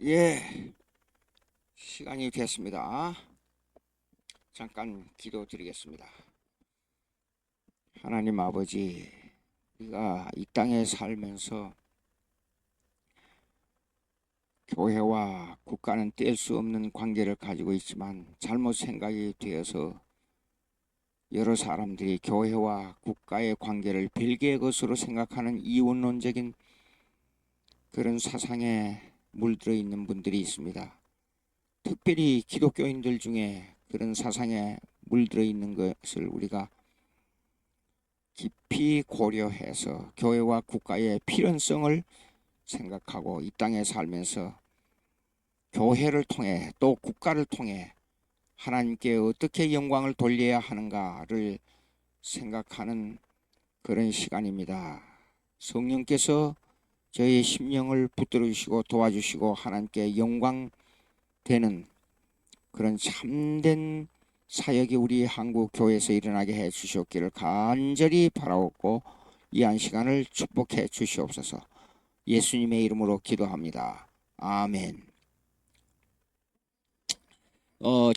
예, 시간이 됐습니다. 잠깐 기도드리겠습니다. 하나님 아버지, 우리가 이 땅에 살면서 교회와 국가는 뗄 수 없는 관계를 가지고 있지만 잘못 생각이 되어서 여러 사람들이 교회와 국가의 관계를 별개의 것으로 생각하는 이원론적인 그런 사상에 물들어 있는 분들이 있습니다. 특별히 기독교인들 중에 그런 사상에 물들어 있는 것을 우리가 깊이 고려해서 교회와 국가의 필연성을 생각하고 이 땅에 살면서 교회를 통해 또 국가를 통해 하나님께 어떻게 영광을 돌려야 하는가를 생각하는 그런 시간입니다. 성령께서 저희 심령을 붙들어 주시고 도와주시고 하나님께 영광 되는 그런 참된 사역이 우리 한국 교회에서 일어나게 해 주시옵기를 간절히 바라옵고 이 한 시간을 축복해 주시옵소서. 예수님의 이름으로 기도합니다. 아멘.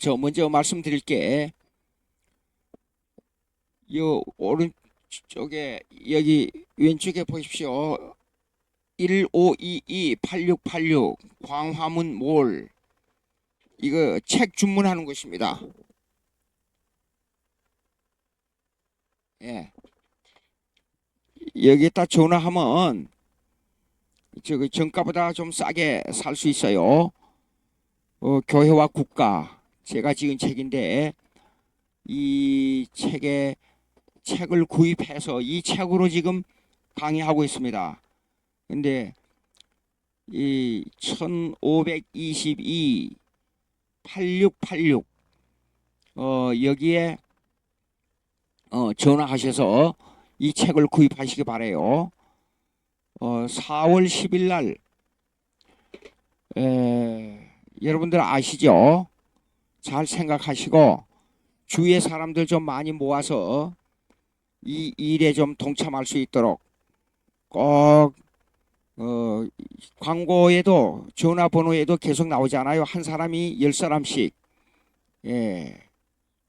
저 먼저 말씀드릴게. 요 오른쪽에 여기 왼쪽에 보십시오. 1522-8686 광화문 몰, 이거 책 주문하는 곳입니다. 예. 여기에다 전화하면 저기 정가보다 좀 싸게 살 수 있어요. 교회와 국가, 제가 지은 책인데 이 책을 구입해서 이 책으로 지금 강의하고 있습니다. 근데 이 1522 8686 여기에 전화하셔서 이 책을 구입하시기 바래요. 4월 10일 날 여러분들 아시죠? 잘 생각하시고 주위의 사람들 좀 많이 모아서 이 일에 좀 동참할 수 있도록 꼭 광고에도 전화번호에도 계속 나오잖아요. 한 사람이 10사람씩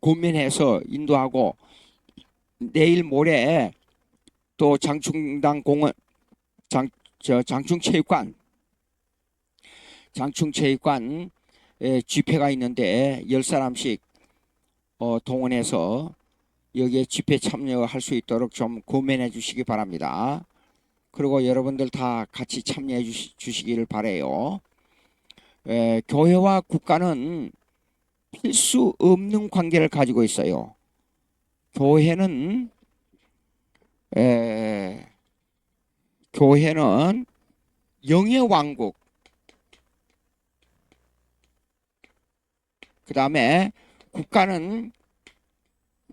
고민해서 인도하고 내일 모레 또 장충당 공원 장충체육관 집회가 있는데 10사람씩 동원해서 여기에 집회 참여할 수 있도록 좀 고민해 주시기 바랍니다. 그리고 여러분들 다 같이 참여해 주시기를 바래요. 교회와 국가는 필수 없는 관계를 가지고 있어요. 교회는 영의 왕국, 그 다음에 국가는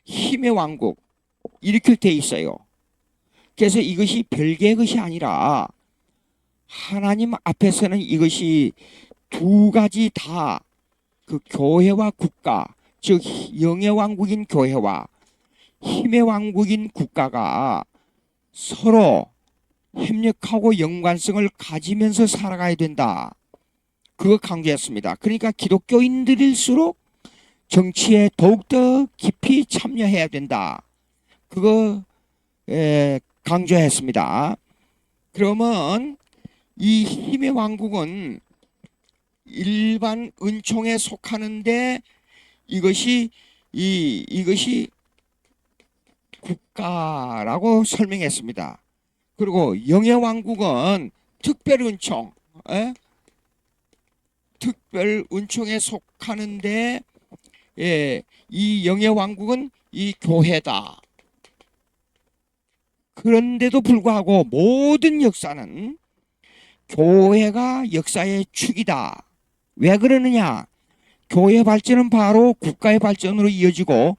힘의 왕국, 이렇게 돼 있어요. 그래서 이것이 별개의 것이 아니라 하나님 앞에서는 이것이 두 가지 다 그 교회와 국가, 즉 영의 왕국인 교회와 힘의 왕국인 국가가 서로 협력하고 연관성을 가지면서 살아가야 된다. 그거 강조했습니다. 그러니까 기독교인들일수록 정치에 더욱더 깊이 참여해야 된다. 그거 강조했습니다. 그러면 이 힘의 왕국은 일반 은총에 속하는데 이것이 국가라고 설명했습니다. 그리고 영의 왕국은 특별 은총, 특별 은총에 속하는데 이 영의 왕국은 이 교회다. 그런데도 불구하고 모든 역사는 교회가 역사의 축이다. 왜 그러느냐? 교회 발전은 바로 국가의 발전으로 이어지고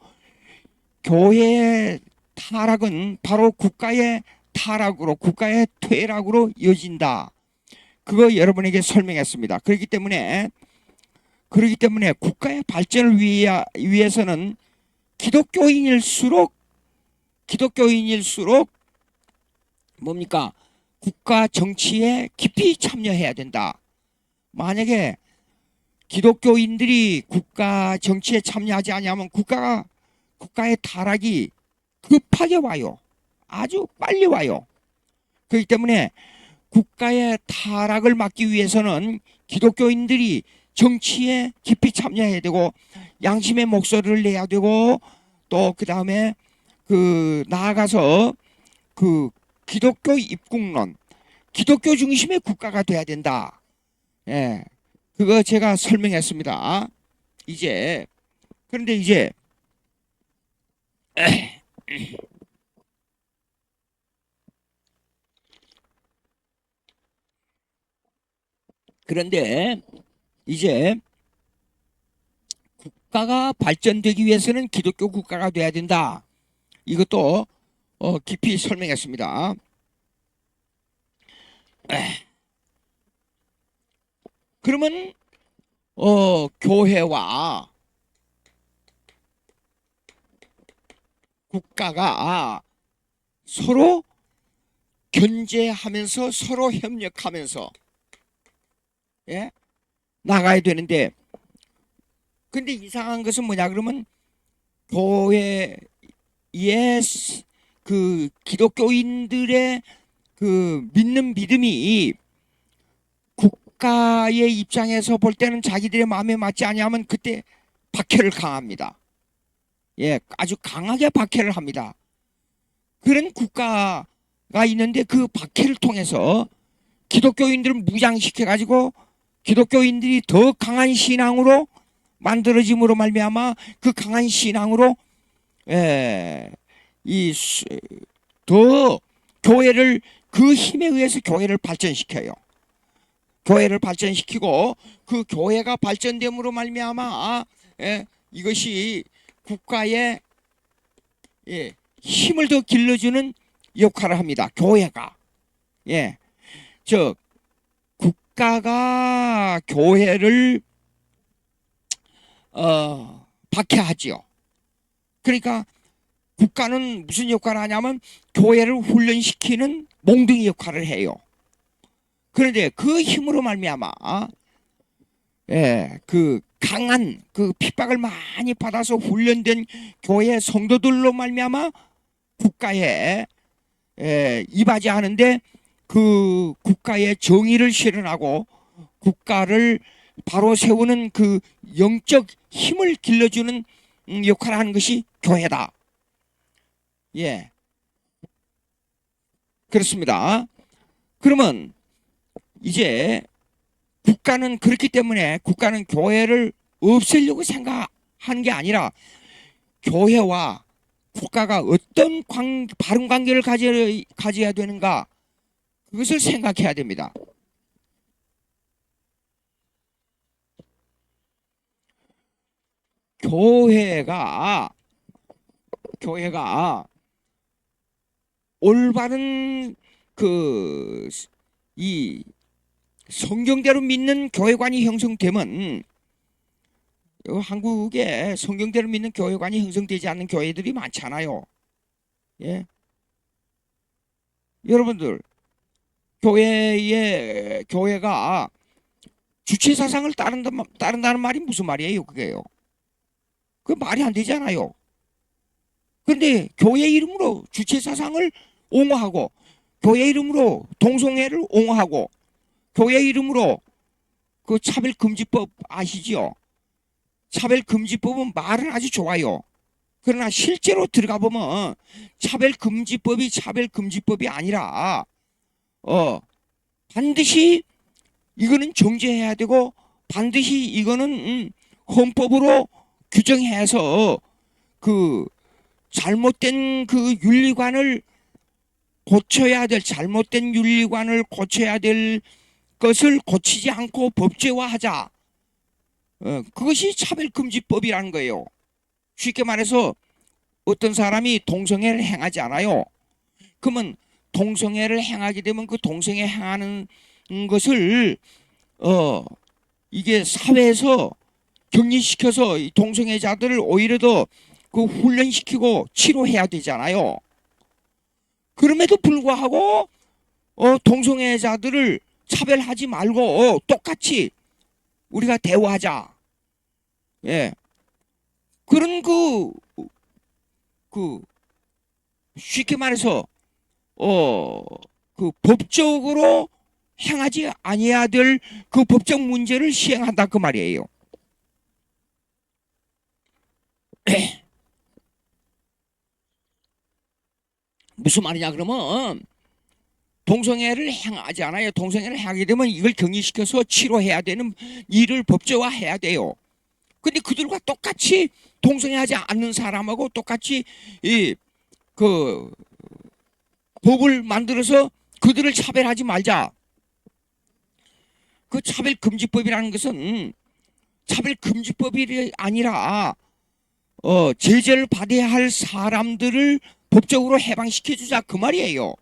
교회의 타락은 바로 국가의 타락으로, 국가의 퇴락으로 이어진다. 그거 여러분에게 설명했습니다. 그렇기 때문에 국가의 발전을 위해서는 기독교인일수록 뭡니까? 국가 정치에 깊이 참여해야 된다. 만약에 기독교인들이 국가 정치에 참여하지 않으면 국가의 타락이 급하게 와요. 아주 빨리 와요. 그렇기 때문에 국가의 타락을 막기 위해서는 기독교인들이 정치에 깊이 참여해야 되고 양심의 목소리를 내야 되고 또 그 다음에 나아가서 기독교 입국론, 기독교 중심의 국가가 돼야 된다. 예, 그거 제가 설명했습니다. 그런데 이제 그런데 이제 국가가 발전되기 위해서는 기독교 국가가 돼야 된다. 이것도 깊이 설명했습니다. 그러면 교회와 국가가 서로 견제하면서 서로 협력하면서 예? 나가야 되는데, 근데 이상한 것은 뭐냐 그러면 교회의 기독교인들의 믿는 믿음이 국가의 입장에서 볼 때는 자기들의 마음에 맞지 아니하면 그때 박해를 강합니다. 예, 아주 강하게 박해를 합니다. 그런 국가가 있는데 그 박해를 통해서 기독교인들을 무장시켜 가지고 기독교인들이 더 강한 신앙으로 만들어짐으로 말미암아 그 강한 신앙으로 더 교회를 그 힘에 의해서 교회를 발전시켜요. 교회를 발전시키고 그 교회가 발전됨으로 말미암아 이것이 국가의 힘을 더 길러주는 역할을 합니다. 교회가. 예, 즉 국가가 교회를 박해하지요. 그러니까 국가는 무슨 역할을 하냐면 교회를 훈련시키는 몽둥이 역할을 해요. 그런데 그 힘으로 말미암아 강한 핍박을 많이 받아서 훈련된 교회 성도들로 말미암아 국가에 이바지하는데 그 국가의 정의를 실현하고 국가를 바로 세우는 그 영적 힘을 길러주는 역할을 하는 것이 교회다. 예, 그렇습니다. 그러면 이제 국가는 그렇기 때문에 국가는 교회를 없애려고 생각하는 게 아니라 교회와 국가가 어떤 바른 관계를 가져야 되는가, 그것을 생각해야 됩니다. 교회가 올바른 이 성경대로 믿는 교회관이 형성되면, 한국에 성경대로 믿는 교회관이 형성되지 않는 교회들이 많잖아요. 예, 여러분들 교회가 주체 사상을 따른다는 말이 무슨 말이에요? 그게요. 그 말이 안 되잖아요. 그런데 교회 이름으로 주체 사상을 옹호하고 교회 이름으로 동성애를 옹호하고 교회 이름으로 그 차별금지법 아시죠? 차별금지법은 말은 아주 좋아요. 그러나 실제로 들어가 보면 차별금지법이 아니라 반드시 이거는 정제해야 되고 반드시 이거는 헌법으로 규정해서 잘못된 윤리관을 잘못된 윤리관을 고쳐야 될 것을 고치지 않고 법제화하자. 그것이 차별금지법이라는 거예요. 쉽게 말해서 어떤 사람이 동성애를 행하지 않아요. 그러면 동성애를 행하게 되면 그 동성애 행하는 것을 이게 사회에서 격리시켜서 이 동성애자들을 오히려 더 훈련시키고 치료해야 되잖아요. 그럼에도 불구하고 동성애자들을 차별하지 말고 똑같이 우리가 대화하자. 예. 그런 그 쉽게 말해서 그 법적으로 행하지 아니해야 될 그 법적 문제를 시행한다 그 말이에요. 무슨 말이냐 그러면 동성애를 행하지 않아요. 동성애를 하게 되면 이걸 격리시켜서 치료해야 되는 일을 법제화해야 돼요. 근데 그들과 똑같이 동성애하지 않는 사람하고 똑같이 그 법을 만들어서 그들을 차별하지 말자. 그 차별금지법이라는 것은 차별금지법이 아니라 제재를 받아야 할 사람들을 법적으로 해방시켜주자 그 말이에요.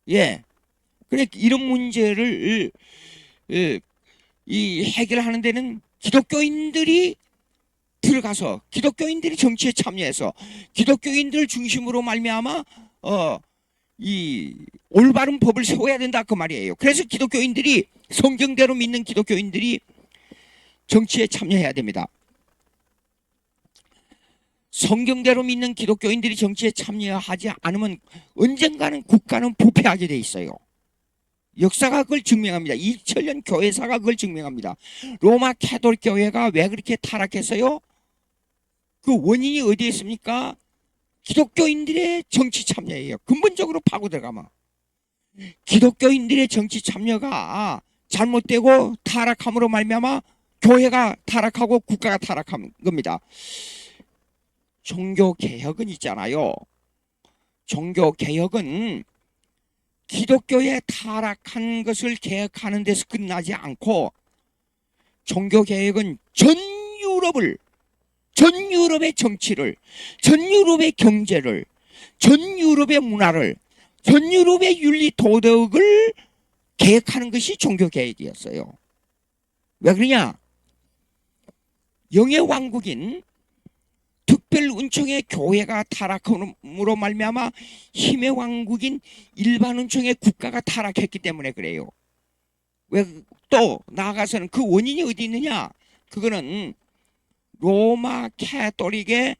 예. 그래 이런 문제를 이 해결하는 데는 기독교인들이 들어가서 기독교인들이 정치에 참여해서 기독교인들 중심으로 말미암아 이 올바른 법을 세워야 된다 그 말이에요. 그래서 기독교인들이 성경대로 믿는 기독교인들이 정치에 참여해야 됩니다. 성경대로 믿는 기독교인들이 정치에 참여하지 않으면 언젠가는 국가는 부패하게 돼 있어요. 역사가 그걸 증명합니다. 2000년 교회사가 그걸 증명합니다. 로마 캐톨릭 교회가 왜 그렇게 타락했어요? 그 원인이 어디에 있습니까? 기독교인들의 정치 참여예요. 근본적으로 파고 들어가면 기독교인들의 정치 참여가 잘못되고 타락함으로 말미암아 교회가 타락하고 국가가 타락한 겁니다. 종교개혁은 있잖아요. 종교개혁은 기독교에 타락한 것을 개혁하는 데서 끝나지 않고 종교개혁은 전 유럽의 정치를, 전 유럽의 경제를, 전 유럽의 문화를, 전 유럽의 윤리 도덕을 개혁하는 것이 종교개혁이었어요. 왜 그러냐? 영의 왕국인 특별은총의 교회가 타락함으로 말미암아 힘의 왕국인 일반은총의 국가가 타락했기 때문에 그래요. 왜 또 나아가서는 그 원인이 어디 있느냐? 그거는 로마 캐톨릭의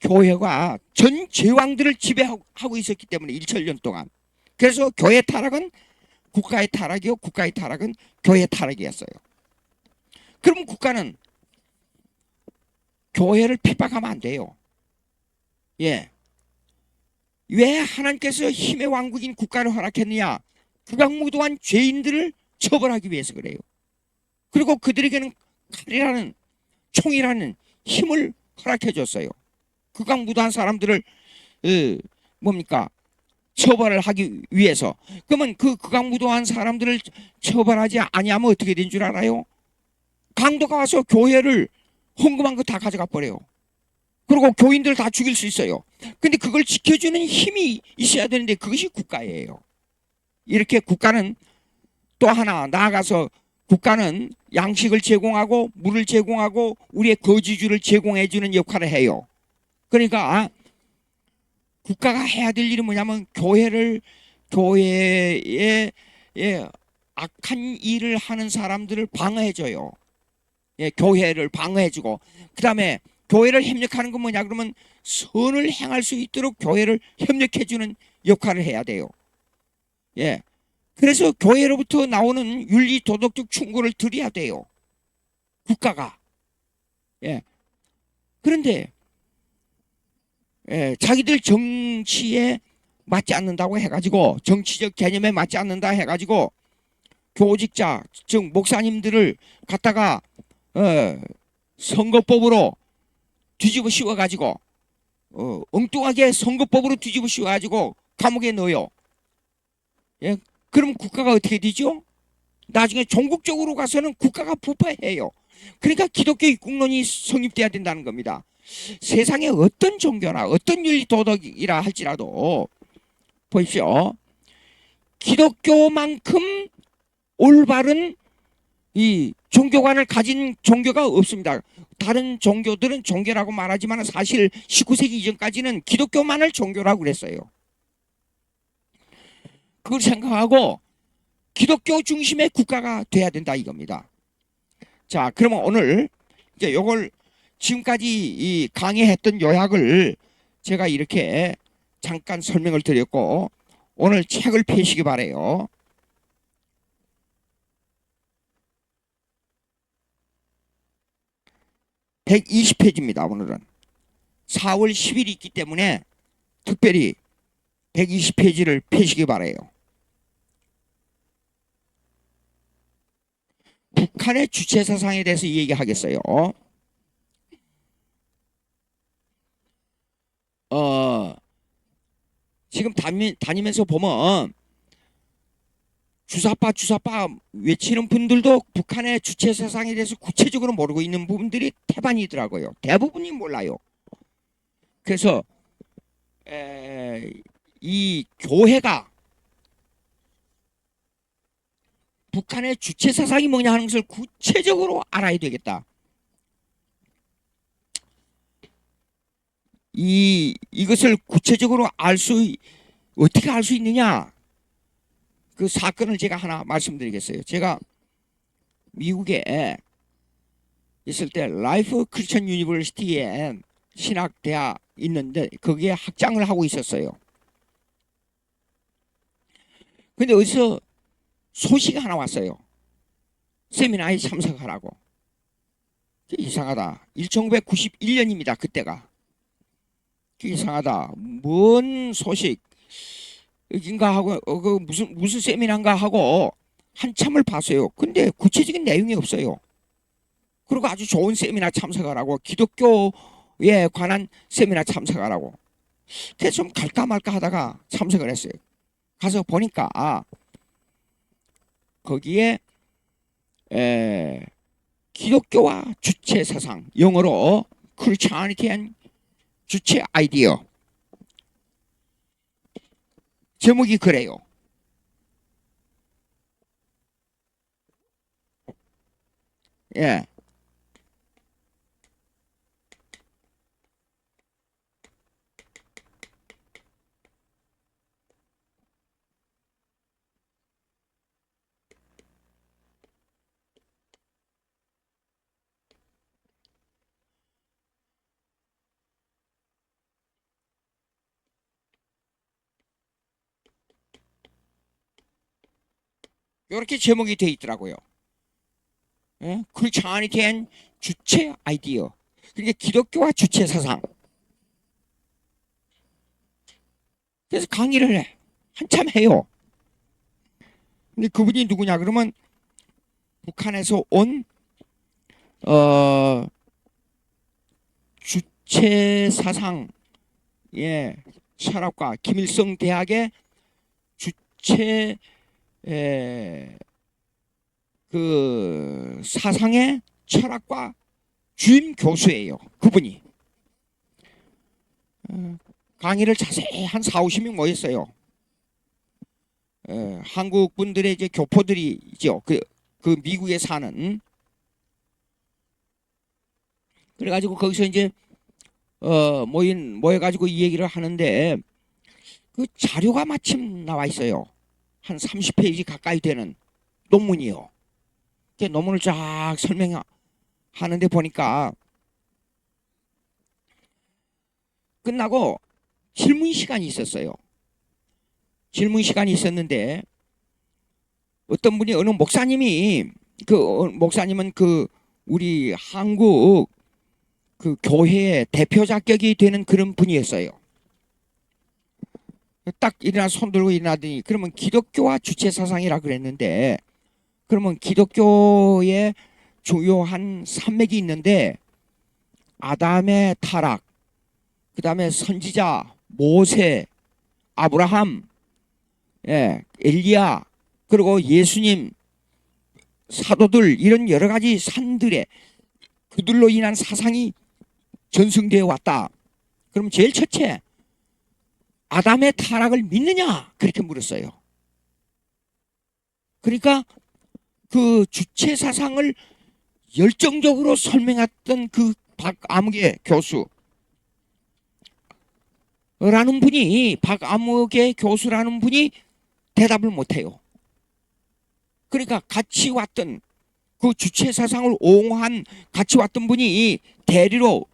교회가 전 제왕들을 지배하고 있었기 때문에 2000년 동안. 그래서 교회 타락은 국가의 타락이요, 국가의 타락은 교회 타락이었어요. 그럼 국가는 교회를 핍박하면 안 돼요. 예. 왜 하나님께서 힘의 왕국인 국가를 허락했느냐? 극악무도한 죄인들을 처벌하기 위해서 그래요. 그리고 그들에게는 칼이라는 총이라는 힘을 허락해 줬어요. 극악무도한 사람들을 뭡니까? 처벌을 하기 위해서. 그러면 그 극악무도한 사람들을 처벌하지 아니하면 어떻게 된 줄 알아요? 강도가 와서 교회를 헌금한 거 다 가져가 버려요. 그리고 교인들을 다 죽일 수 있어요. 근데 그걸 지켜주는 힘이 있어야 되는데 그것이 국가예요. 이렇게 국가는 또 하나 나아가서 국가는 양식을 제공하고 물을 제공하고 우리의 거주지를 제공해주는 역할을 해요. 그러니까 국가가 해야 될 일은 뭐냐면 교회의 악한 일을 하는 사람들을 방어해줘요. 예, 교회를 방어해주고 그 다음에 교회를 협력하는 건 뭐냐 그러면 선을 행할 수 있도록 교회를 협력해주는 역할을 해야 돼요. 예, 그래서 교회로부터 나오는 윤리 도덕적 충고를 드려야 돼요. 국가가. 예, 그런데 자기들 정치에 맞지 않는다고 해가지고 정치적 개념에 맞지 않는다 해가지고 교직자 즉 목사님들을 갖다가 선거법으로 뒤집어 씌워가지고 엉뚱하게 선거법으로 뒤집어 씌워가지고 감옥에 넣어요. 예? 그럼 국가가 어떻게 되죠? 나중에 종국적으로 가서는 국가가 부패해요. 그러니까 기독교 입국론이 성립돼야 된다는 겁니다. 세상에 어떤 종교나 어떤 윤리 도덕이라 할지라도 보십시오. 기독교만큼 올바른 이 종교관을 가진 종교가 없습니다. 다른 종교들은 종교라고 말하지만 사실 19세기 이전까지는 기독교만을 종교라고 그랬어요. 그걸 생각하고 기독교 중심의 국가가 돼야 된다 이겁니다. 자, 그러면 오늘 이제 요걸 지금까지 이 강의했던 요약을 제가 이렇게 잠깐 설명을 드렸고 오늘 책을 펴시기 바래요. 120페이지입니다. 오늘은 4월 10일이 있기 때문에 특별히 120페이지를 펴시기 바래요. 북한의 주체 사상에 대해서 얘기하겠어요. 지금 다니면서 보면 주사파 외치는 분들도 북한의 주체 사상에 대해서 구체적으로 모르고 있는 부분들이 태반이더라고요. 대부분이 몰라요. 그래서 이 교회가 북한의 주체 사상이 뭐냐 하는 것을 구체적으로 알아야 되겠다. 이것을 구체적으로 어떻게 알 수 있느냐? 그 사건을 제가 하나 말씀드리겠어요. 제가 미국에 있을 때 라이프 크리스천 유니버시티에 신학대학 있는데 거기에 학장을 하고 있었어요. 근데 어디서 소식이 하나 왔어요. 세미나에 참석하라고. 이상하다. 1991년입니다. 그때가. 이상하다. 뭔 소식인가 하고 그 무슨 세미나인가 하고 한참을 봤어요. 근데 구체적인 내용이 없어요. 그리고 아주 좋은 세미나 참석하라고 기독교에 관한 세미나 참석하라고. 그래서 좀 갈까 말까 하다가 참석을 했어요. 가서 보니까 거기에 기독교와 주체 사상, 영어로 Christianity and 주체 아이디어. 제목이 그래요. 예. 이렇게 제목이 돼 있더라고요. 예? Christianity and 주체 아이디어. 그러니까 기독교와 주체 사상. 그래서 강의를 한참 해요. 근데 그분이 누구냐 그러면 북한에서 온 주체 사상의 철학과 김일성 대학의 주체 그 사상의 철학과 주임 교수예요. 그분이 강의를 자세히 한 4, 50명 모였어요. 한국 분들의 이제 교포들이죠. 그 미국에 사는. 그래가지고 거기서 이제 모여가지고 이 얘기를 하는데 그 자료가 마침 나와 있어요. 한 30페이지 가까이 되는 논문이요. 그 논문을 쫙 설명하는데 보니까 끝나고 질문 시간이 있었어요. 질문 시간이 있었는데 어떤 분이 어느 목사님이 목사님은 우리 한국 그 교회의 대표 자격이 되는 그런 분이었어요. 딱 일어나 손 들고 일어나더니 그러면 기독교와 주체 사상이라 그랬는데 그러면 기독교의 주요한 산맥이 있는데 아담의 타락, 그 다음에 선지자 모세, 아브라함, 엘리야, 그리고 예수님, 사도들 이런 여러 가지 산들에 그들로 인한 사상이 전승되어 왔다. 그럼 제일 첫째 아담의 타락을 믿느냐 그렇게 물었어요. 그러니까 그 주체 사상을 열정적으로 설명했던 그 박아무개 박아무개 교수라는 분이 대답을 못해요. 그러니까 같이 왔던 그 주체 사상을 옹호한 같이 왔던 분이 대리로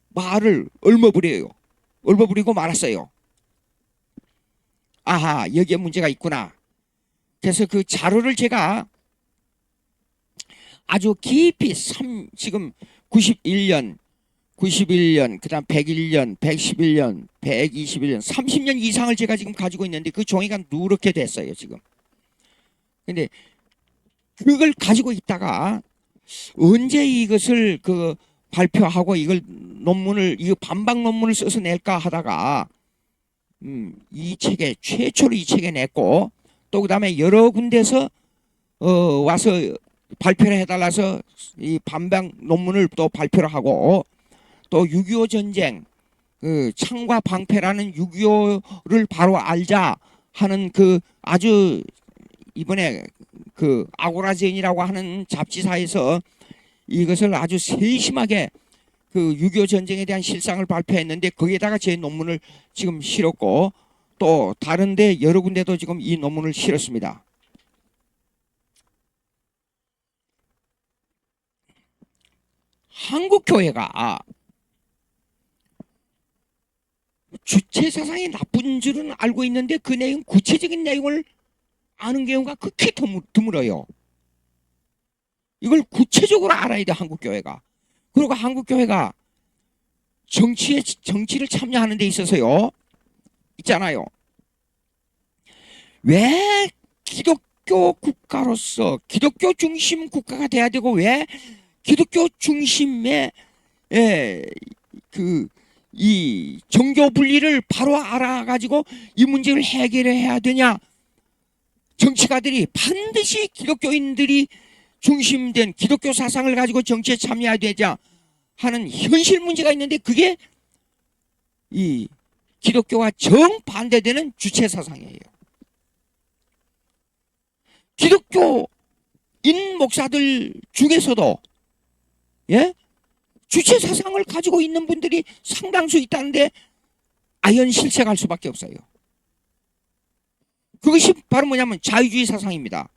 말을 얼머부리고 말았어요. 아하, 여기에 문제가 있구나. 그래서 그 자료를 제가 아주 깊이 지금 91년, 그다음 101년, 111년, 121년, 30년 이상을 제가 지금 가지고 있는데 그 종이가 누렇게 됐어요, 지금. 근데 그걸 가지고 있다가 언제 이것을 그 발표하고 이걸 이거 반박 논문을 써서 낼까 하다가 이 책에 최초로 이 책에 냈고 또 그다음에 여러 군데서 와서 발표를 해달라서 이 반박 논문을 또 발표를 하고 또 6.25 전쟁 그 창과 방패라는 6.25를 바로 알자 하는 그 아주 이번에 그 아고라젠이라고 하는 잡지사에서 이것을 아주 세심하게 그 6.25 전쟁에 대한 실상을 발표했는데 거기에다가 제 논문을 지금 실었고 또 다른데 여러 군데도 지금 이 논문을 실었습니다. 한국교회가 주체 사상이 나쁜 줄은 알고 있는데 그 내용 구체적인 내용을 아는 경우가 극히 드물어요. 이걸 구체적으로 알아야 돼 한국교회가. 그리고 한국교회가 정치를 참여하는 데 있어서요 있잖아요. 왜 기독교 국가로서 기독교 중심 국가가 돼야 되고 왜 기독교 중심의 이 정교 분리를 바로 알아가지고 이 문제를 해결해야 되냐. 정치가들이 반드시 기독교인들이 중심된 기독교 사상을 가지고 정치에 참여해야 되자 하는 현실 문제가 있는데 그게 이 기독교와 정반대되는 주체 사상이에요. 기독교인 목사들 중에서도 주체 사상을 가지고 있는 분들이 상당수 있다는데 아연실색할 수밖에 없어요. 그것이 바로 뭐냐면 자유주의 사상입니다.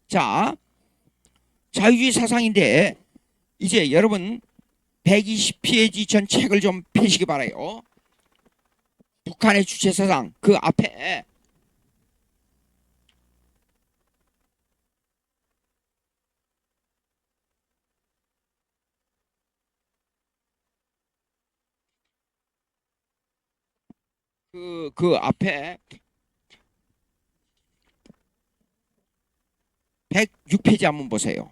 자, 자유주의 사상인데 이제 여러분 120페이지 전 책을 좀 펴시기 바라요. 북한의 주체 사상 그 앞에 그 앞에 106페이지 한번 보세요.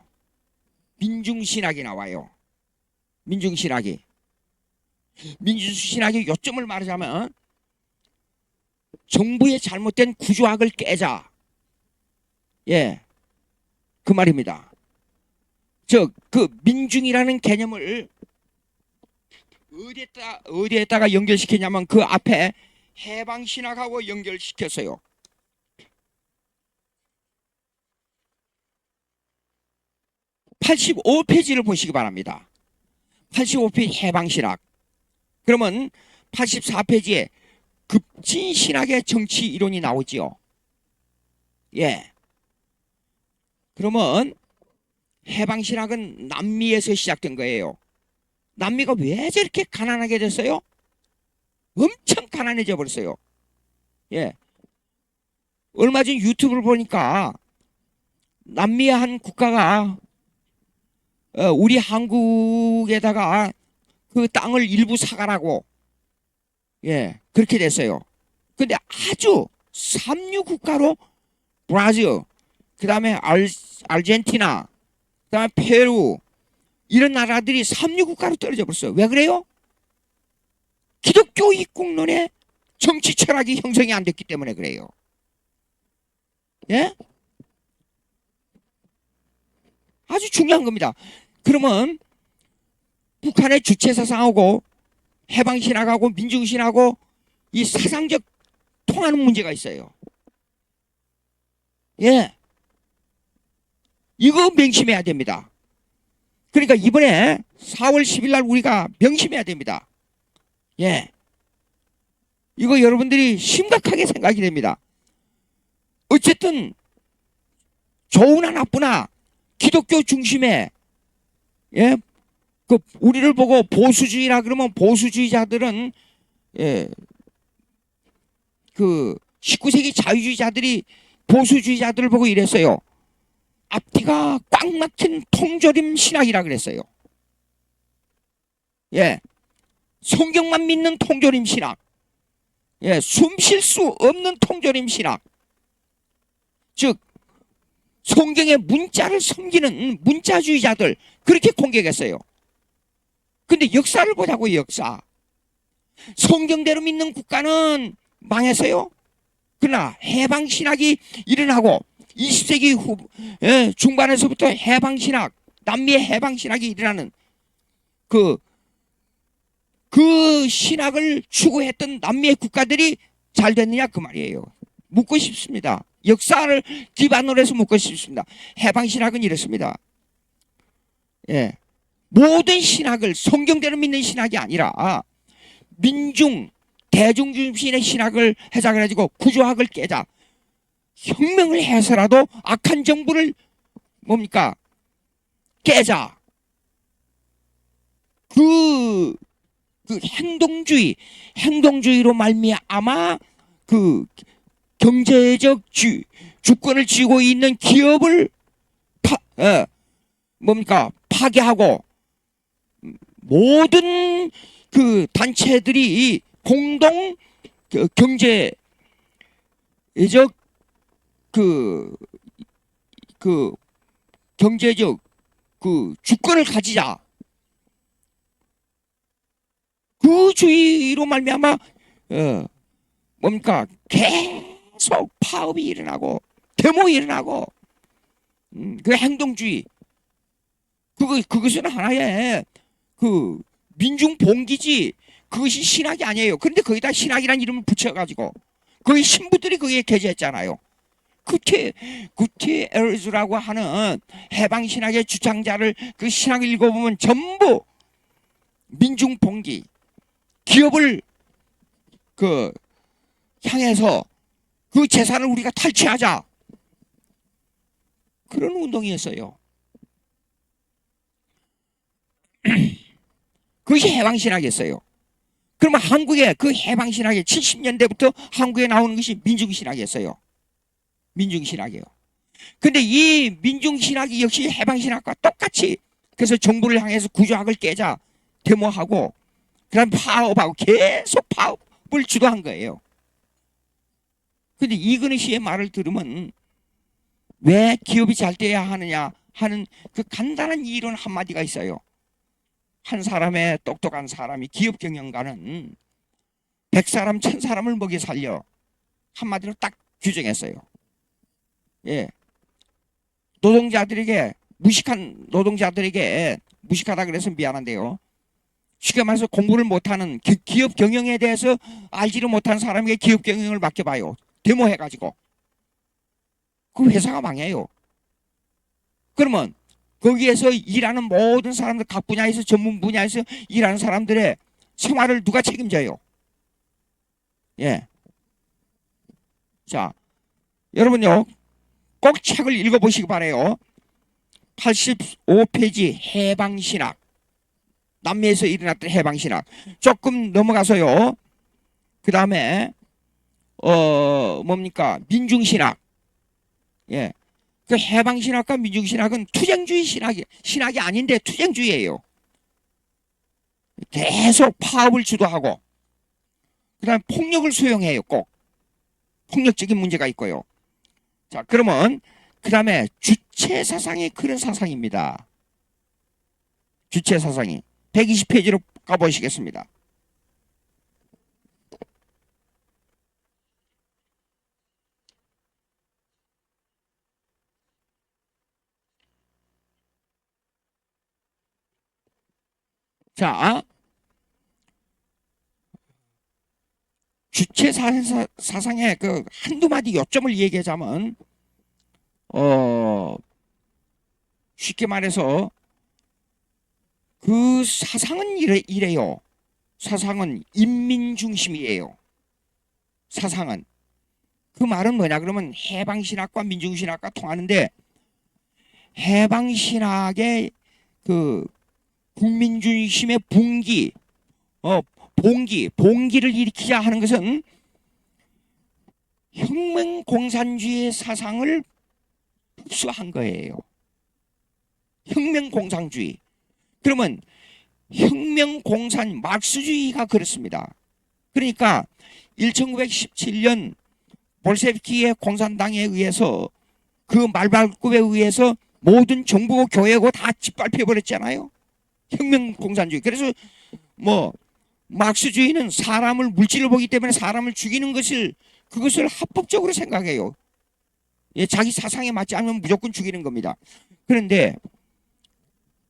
민중신학이 나와요. 민중신학이 요점을 말하자면 정부의 잘못된 구조학을 깨자. 그 말입니다. 그 민중이라는 개념을 어디에다가 연결시켰냐면 그 앞에 해방신학하고 연결시켰어요. 85페이지를 보시기 바랍니다. 85페이지 해방신학. 그러면 84페이지에 급진신학의 정치 이론이 나오지요. 그러면 해방신학은 남미에서 시작된 거예요. 남미가 왜 저렇게 가난하게 됐어요? 엄청 가난해져 버렸어요. 얼마 전 유튜브를 보니까 남미의 한 국가가 우리 한국에다가 그 땅을 일부 사가라고 그렇게 됐어요. 근데 아주 삼류 국가로 브라질, 그 다음에 아르헨티나, 그 다음에 페루 이런 나라들이 삼류 국가로 떨어져 버렸어요. 왜 그래요? 기독교 입국론의 정치 철학이 형성이 안 됐기 때문에 그래요. 아주 중요한 겁니다. 그러면 북한의 주체 사상하고 해방신학하고 민중신학하고 이 사상적 통하는 문제가 있어요. 이거 명심해야 됩니다. 그러니까 이번에 4월 10일 날 우리가 명심해야 됩니다. 이거 여러분들이 심각하게 생각이 됩니다. 어쨌든 좋으나 나쁘나 기독교 중심의, 예, 그 우리를 보고 보수주의라 그러면 보수주의자들은, 예, 그 19세기 자유주의자들이 보수주의자들을 보고 이랬어요. 앞뒤가 꽉 막힌 통조림 신학이라 그랬어요. 예, 성경만 믿는 통조림 신학, 예, 숨 쉴 수 없는 통조림 신학, 즉 성경의 문자를 섬기는 문자주의자들, 그렇게 공격했어요. 근데 역사를 보자고요. 역사. 성경대로 믿는 국가는 망했어요. 그러나 해방신학이 일어나고 20세기 중반에서부터 해방신학, 남미의 해방신학이 일어나는 그 신학을 추구했던 남미의 국가들이 잘 됐느냐 그 말이에요. 묻고 싶습니다. 역사를 기반으로 해서 묻고 싶습니다. 해방신학은 이렇습니다. 예, 모든 신학을 성경대로 믿는 신학이 아니라 민중 대중 중심의 신학을 해자 그래가지고 구조학을 깨자, 혁명을 해서라도 악한 정부를 뭡니까 깨자. 그 행동주의로 말미암아 그 경제적 주권을 쥐고 있는 기업을 파괴하고 모든 그 단체들이 공동 경제적 경제적 주권을 가지자. 그 주의로 말미암아 계속 파업이 일어나고 데모 일어나고 그 행동주의 그것은 하나의 그 민중 봉기지, 그것이 신학이 아니에요. 그런데 거기다 신학이라는 이름을 붙여가지고 거기 신부들이 거기에 게재했잖아요. 구티에르즈라고 하는 해방신학의 주장자를 그 신학을 읽어보면 전부 민중 봉기, 기업을 향해서 그 재산을 우리가 탈취하자, 그런 운동이었어요. 그것이 해방신학이었어요. 그러면 한국의 그 해방신학의 70년대부터 한국에 나오는 것이 민중신학이었어요. 민중신학이에요. 근데 이 민중신학이 역시 해방신학과 똑같이, 그래서 정부를 향해서 구조학을 깨자 데모하고 그다음 파업하고 계속 파업을 주도한 거예요. 근데 이근희 씨의 말을 들으면 왜 기업이 잘 돼야 하느냐 하는 그 간단한 이론 한마디가 있어요. 한 사람의 똑똑한 사람이 기업 경영가는 100사람 1000사람을 먹여 살려, 한마디로 딱 규정했어요. 예, 무식한 노동자들에게, 무식하다 그래서 미안한데요, 쉽게 말해서 공부를 못하는 기업 경영에 대해서 알지를 못한 사람에게 기업 경영을 맡겨봐요. 데모해가지고 그 회사가 망해요. 그러면 거기에서 일하는 모든 사람들, 각 분야에서 전문 분야에서 일하는 사람들의 생활을 누가 책임져요? 예. 자, 여러분요, 꼭 책을 읽어보시기 바래요. 85페이지 해방신학, 남미에서 일어났던 해방신학. 조금 넘어가서요, 그 다음에 민중신학. 예, 그 해방신학과 민중신학은 투쟁주의 신학이 아닌데 투쟁주의예요. 계속 파업을 주도하고 그 다음에 폭력을 수용해요. 꼭 폭력적인 문제가 있고요. 자, 그러면 그 다음에 주체사상이 그런 사상입니다. 주체사상이 120페이지로 가보시겠습니다. 자, 주체사상의 그 한두 마디 요점을 얘기하자면, 쉽게 말해서 그 사상은 이래요. 사상은 인민중심이에요. 사상은. 그 말은 뭐냐 그러면 해방신학과 민중신학과 통하는데, 해방신학의 그 국민중심의 봉기, 봉기를 일으키자 하는 것은 혁명공산주의의 사상을 흡수한 거예요. 혁명공산주의. 그러면 혁명공산 마르크스주의가 그렇습니다. 그러니까 1917년 볼셰비키의 공산당에 의해서 그 말발굽에 의해서 모든 정부고 교회고 다 짓밟혀 버렸잖아요. 혁명공산주의. 그래서 뭐 마르크스주의는 사람을 물질을 보기 때문에 사람을 죽이는 그것을 합법적으로 생각해요. 예, 자기 사상에 맞지 않으면 무조건 죽이는 겁니다. 그런데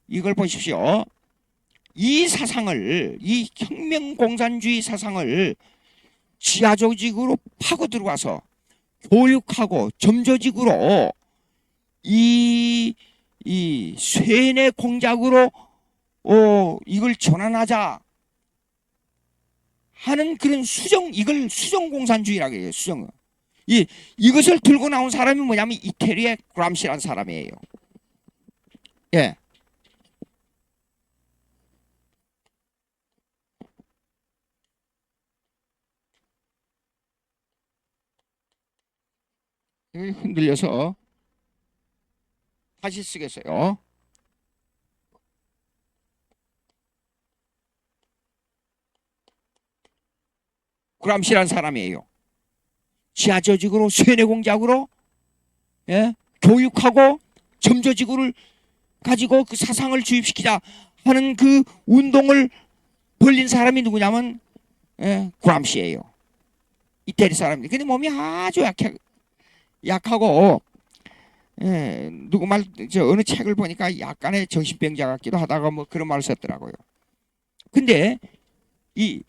이걸 보십시오. 이 혁명공산주의 사상을 지하조직으로 파고 들어와서 교육하고 점조직으로 이 쇠뇌 공작으로 이걸 전환하자 하는 그런 이걸 수정공산주의라고 해요. 수정. 이것을 들고 나온 사람이 뭐냐면 이태리의 그람시라는 사람이에요. 예. 흔들려서 다시 쓰겠어요. 그람시라는 사람이에요. 지하조직으로 쇠뇌 공작으로 예? 교육하고 점조직을 가지고 그 사상을 주입시키자 하는 그 운동을 벌린 사람이 누구냐면 그람시예요. 이태리 사람인데 근데 몸이 아주 약하고 누구 어느 책을 보니까 약간의 정신병자 같기도 하다가 뭐 그런 말을 썼더라고요. 근데 이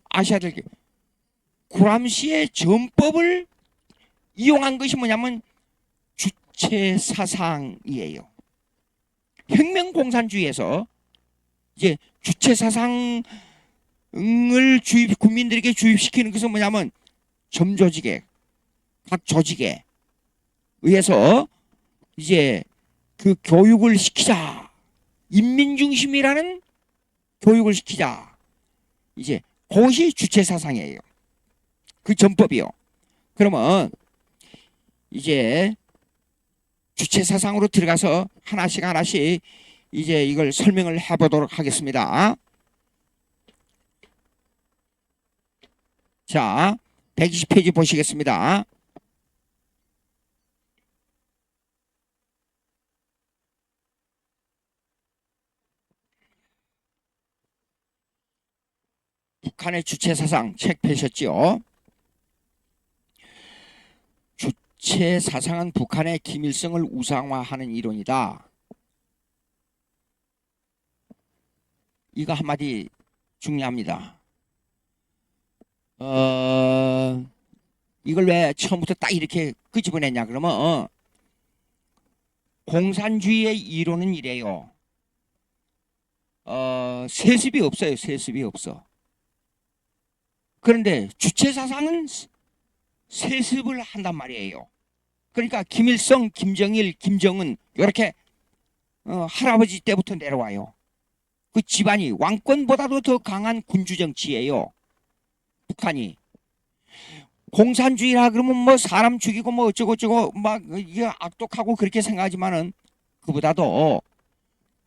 아시아들 그람시의 전법을 이용한 것이 뭐냐면 주체 사상이에요. 혁명공산주의에서 이제 주체 사상을 국민들에게 주입시키는 것은 뭐냐면 점조직에 각 조직에 의해서 이제 그 교육을 시키자. 인민중심이라는 교육을 시키자. 이제 그것이 주체 사상이에요. 그 전법이요. 그러면 이제 주체 사상으로 들어가서 하나씩 이제 이걸 설명을 해보도록 하겠습니다. 자, 120페이지 보시겠습니다. 북한의 주체 사상 책 펴셨죠? 주체 사상은 북한의 김일성을 우상화하는 이론이다. 이거 한마디 중요합니다. 이걸 왜 처음부터 딱 이렇게 끄집어냈냐 그러면 공산주의의 이론은 이래요. 세습이 없어요. 세습이 없어. 그런데 주체 사상은 세습을 한단 말이에요. 그러니까 김일성, 김정일, 김정은 이렇게 할아버지 때부터 내려와요. 그 집안이 왕권보다도 더 강한 군주 정치예요. 북한이. 공산주의라 그러면 뭐 사람 죽이고 뭐 어쩌고저쩌고 막 이게 악독하고 그렇게 생각하지만은 그보다도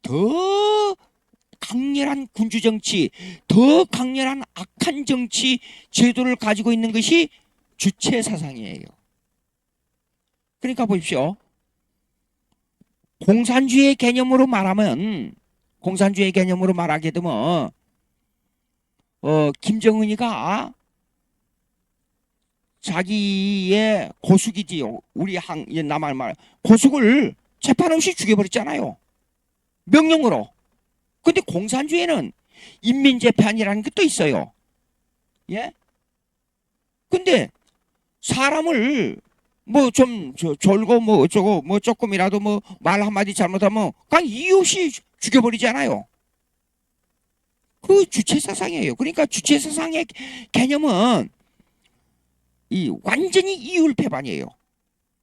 더 강렬한 군주 정치, 더 강렬한 악한 정치 제도를 가지고 있는 것이 주체 사상이에요. 그러니까 보십시오. 공산주의 개념으로 말하게 되면 김정은이가 자기의 고숙이지요. 우리 남한 말 고숙을 재판 없이 죽여버렸잖아요. 명령으로. 근데 공산주의에는 인민재판이라는 것도 있어요. 예? 근데 사람을 뭐 좀 졸고 뭐 어쩌고 뭐 조금이라도 뭐 말 한마디 잘못하면 그냥 이유 없이 죽여버리잖아요. 그 주체 사상이에요. 그러니까 주체 사상의 개념은 완전히 이율배반이에요.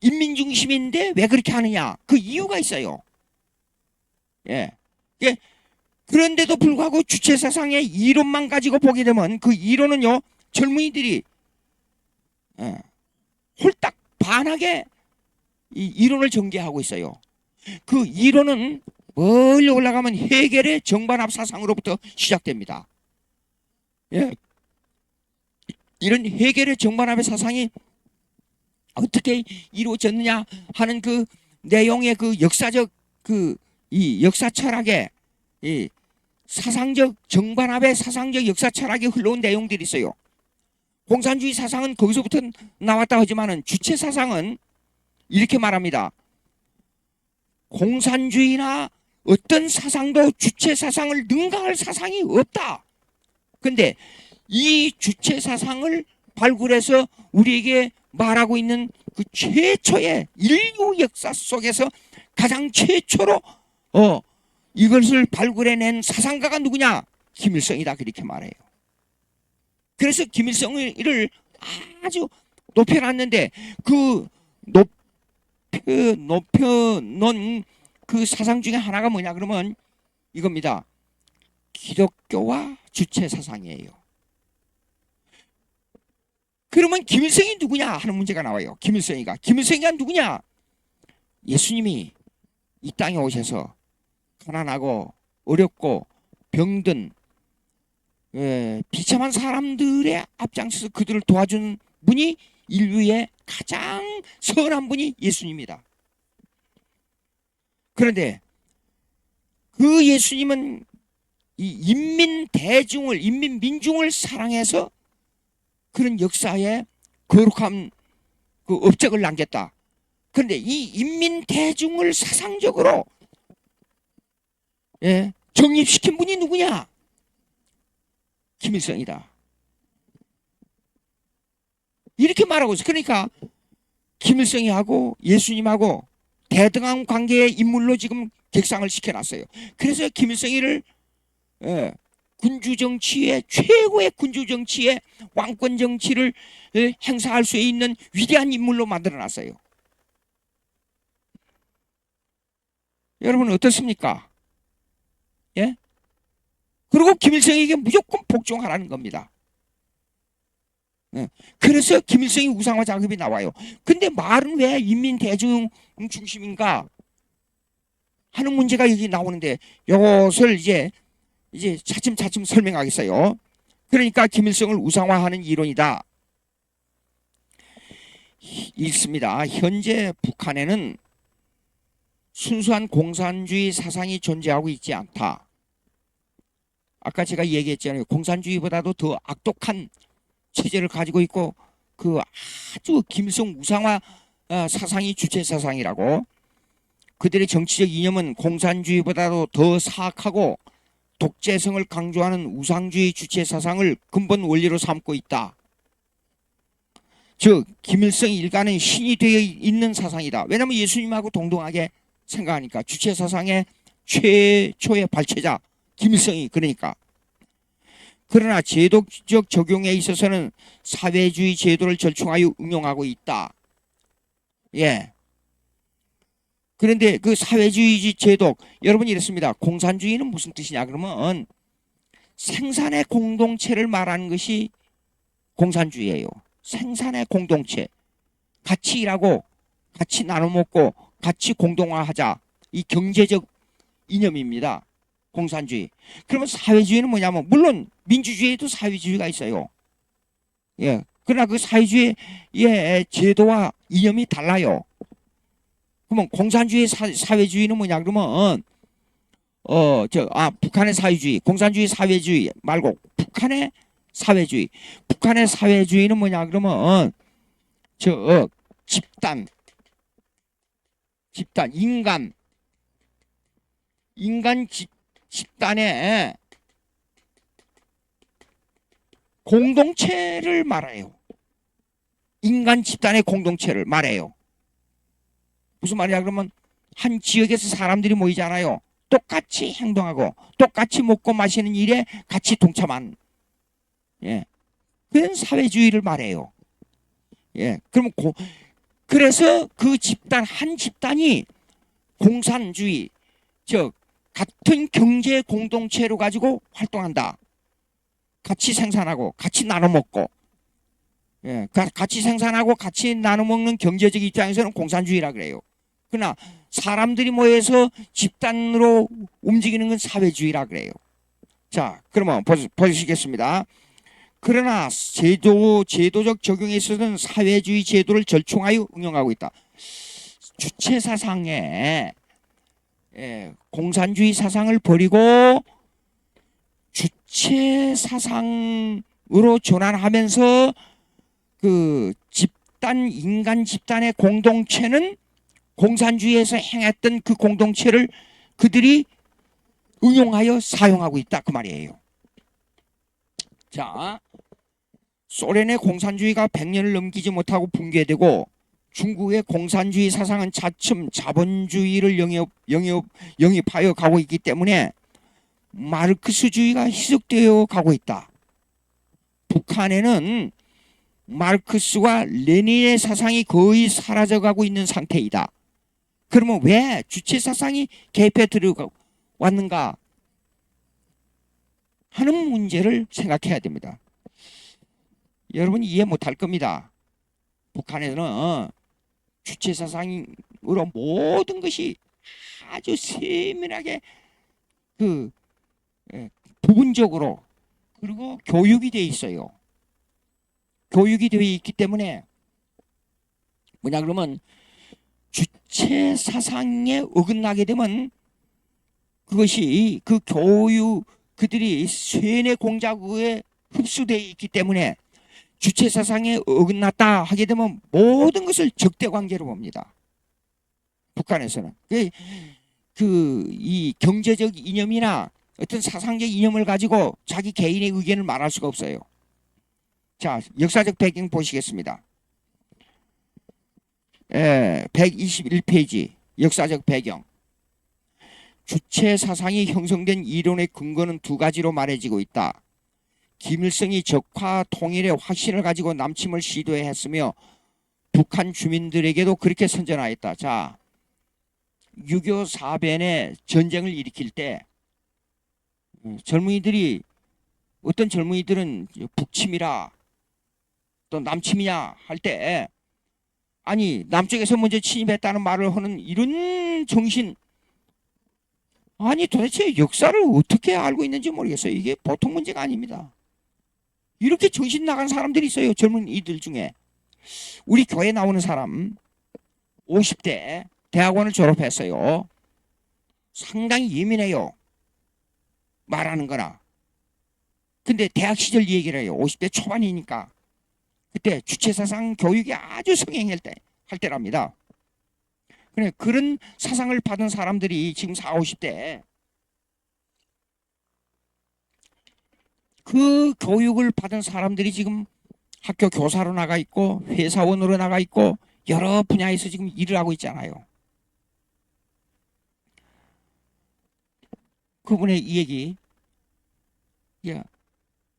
인민 중심인데 왜 그렇게 하느냐? 그 이유가 있어요. 예. 예. 그런데도 불구하고 주체 사상의 이론만 가지고 보게 되면 그 이론은요, 젊은이들이 홀딱 반하게 이 이론을 전개하고 있어요. 그 이론은 멀리 올라가면 헤겔의 정반합 사상으로부터 시작됩니다. 예. 이런 헤겔의 정반합의 사상이 어떻게 이루어졌느냐 하는 그 내용의 그 역사적 이 역사 철학의 이 사상적 정반합의 사상적 역사 철학이 흘러온 내용들이 있어요. 공산주의 사상은 거기서부터 나왔다 하지만은 주체 사상은 이렇게 말합니다. 공산주의나 어떤 사상도 주체 사상을 능가할 사상이 없다. 근데 이 주체 사상을 발굴해서 우리에게 말하고 있는 그 최초의 인류 역사 속에서 가장 최초로 이것을 발굴해낸 사상가가 누구냐? 김일성이다. 그렇게 말해요. 그래서 김일성을 아주 높여놨는데 그 높여놓은 그 사상 중에 하나가 뭐냐 그러면 이겁니다. 기독교와 주체 사상이에요. 그러면 김일성이 누구냐 하는 문제가 나와요. 김일성이가 누구냐? 예수님이 이 땅에 오셔서 가난하고 어렵고 병든 비참한 사람들의 앞장서서 그들을 도와준 분이 인류의 가장 선한 분이 예수님이다. 그런데 그 예수님은 이 인민 민중을 사랑해서 그런 역사에 거룩한 그 업적을 남겼다. 그런데 이 인민 대중을 사상적으로 정립시킨 분이 누구냐? 김일성이다. 이렇게 말하고 있어. 그러니까 김일성이하고 예수님하고 대등한 관계의 인물로 지금 객상을 시켜놨어요. 그래서 김일성이를 군주정치의 최고의 군주정치의 왕권정치를 행사할 수 있는 위대한 인물로 만들어놨어요. 여러분 어떻습니까? 예? 그리고 김일성에게 무조건 복종하라는 겁니다. 그래서 김일성이 우상화 작업이 나와요. 근데 말은 왜 인민 대중 중심인가 하는 문제가 여기 나오는데 이것을 이제 차츰차츰 설명하겠어요. 그러니까 김일성을 우상화하는 이론이다. 있습니다. 현재 북한에는 순수한 공산주의 사상이 존재하고 있지 않다. 아까 제가 얘기했잖아요. 공산주의보다도 더 악독한 체제를 가지고 있고 그 아주 김일성 우상화 사상이 주체 사상이라고. 그들의 정치적 이념은 공산주의보다도 더 사악하고 독재성을 강조하는 우상주의 주체 사상을 근본 원리로 삼고 있다. 즉 김일성 일가는 신이 되어 있는 사상이다. 왜냐하면 예수님하고 동등하게 생각하니까. 주체 사상의 최초의 발췌자 김일성이 그러니까. 그러나 제도적 적용에 있어서는 사회주의 제도를 절충하여 응용하고 있다. 예. 그런데 그 사회주의 제도, 여러분 이렇습니다. 공산주의는 무슨 뜻이냐 그러면 생산의 공동체를 말하는 것이 공산주의예요. 생산의 공동체. 같이 일하고 같이 나눠 먹고 같이 공동화하자. 이 경제적 이념입니다. 공산주의. 그러면 사회주의는 뭐냐면 물론 민주주의에도 사회주의가 있어요. 예. 그러나 그 사회주의의 제도와 이념이 달라요. 그러면 공산주의 사회주의는 뭐냐 그러면 북한의 사회주의, 공산주의 사회주의 말고 북한의 사회주의. 북한의 사회주의는 뭐냐 그러면 집단 인간 집단의 공동체를 말해요. 인간 집단의 공동체를 말해요. 무슨 말이야 그러면 한 지역에서 사람들이 모이잖아요. 똑같이 행동하고 똑같이 먹고 마시는 일에 같이 동참한 그런 사회주의를 말해요. 그럼 그래서 그 집단 한 집단이 공산주의, 즉 같은 경제 공동체로 가지고 활동한다. 같이 생산하고 같이 나눠 먹고, 예, 같이 생산하고 같이 나눠 먹는 경제적 입장에서는 공산주의라 그래요. 그러나 사람들이 모여서 집단으로 움직이는 건 사회주의라 그래요. 자, 그러면 보시겠습니다. 그러나 제도적 적용에 있어서는 사회주의 제도를 절충하여 응용하고 있다. 주체 사상에 공산주의 사상을 버리고 주체 사상으로 전환하면서 그 인간 집단의 공동체는 공산주의에서 행했던 그 공동체를 그들이 응용하여 사용하고 있다 그 말이에요. 자, 소련의 공산주의가 100년을 넘기지 못하고 붕괴되고 중국의 공산주의 사상은 차츰 자본주의를 영입하여 가고 있기 때문에 마르크스주의가 희석되어 가고 있다. 북한에는 마르크스와 레닌의 사상이 거의 사라져가고 있는 상태이다. 그러면 왜 주체 사상이 개입해 들어왔는가 하는 문제를 생각해야 됩니다. 여러분이 이해 못할 겁니다. 북한에는 주체 사상으로 모든 것이 아주 세밀하게 부분적으로 그리고 교육이 되어 있어요. 교육이 되어 있기 때문에 뭐냐 그러면 주체 사상에 어긋나게 되면 그것이 그 교육 그들이 쇠뇌 공작에 흡수되어 있기 때문에 주체 사상에 어긋났다 하게 되면 모든 것을 적대 관계로 봅니다. 북한에서는 이 경제적 이념이나 어떤 사상적 이념을 가지고 자기 개인의 의견을 말할 수가 없어요. 자, 역사적 배경 보시겠습니다. 121페이지 역사적 배경. 주체 사상이 형성된 이론의 근거는 두 가지로 말해지고 있다. 김일성이 적화 통일의 확신을 가지고 남침을 시도했으며 북한 주민들에게도 그렇게 선전하였다. 자, 6.25 사변의 전쟁을 일으킬 때 젊은이들이 어떤 젊은이들은 북침이라 또 남침이냐 할 때 아니 남쪽에서 먼저 침입했다는 말을 하는 이런 정신 아니 도대체 역사를 어떻게 알고 있는지 모르겠어요. 이게 보통 문제가 아닙니다. 이렇게 정신 나간 사람들이 있어요. 젊은이들 중에. 우리 교회 나오는 사람 50대 대학원을 졸업했어요. 상당히 예민해요. 말하는 거나. 근데 대학 시절 얘기를 해요. 50대 초반이니까. 그때 주체사상 교육이 아주 성행할 때랍니다. 그런 사상을 받은 사람들이 지금 40, 50대 그 교육을 받은 사람들이 지금 학교 교사로 나가 있고 회사원으로 나가 있고 여러 분야에서 지금 일을 하고 있잖아요. 그분의 이 얘기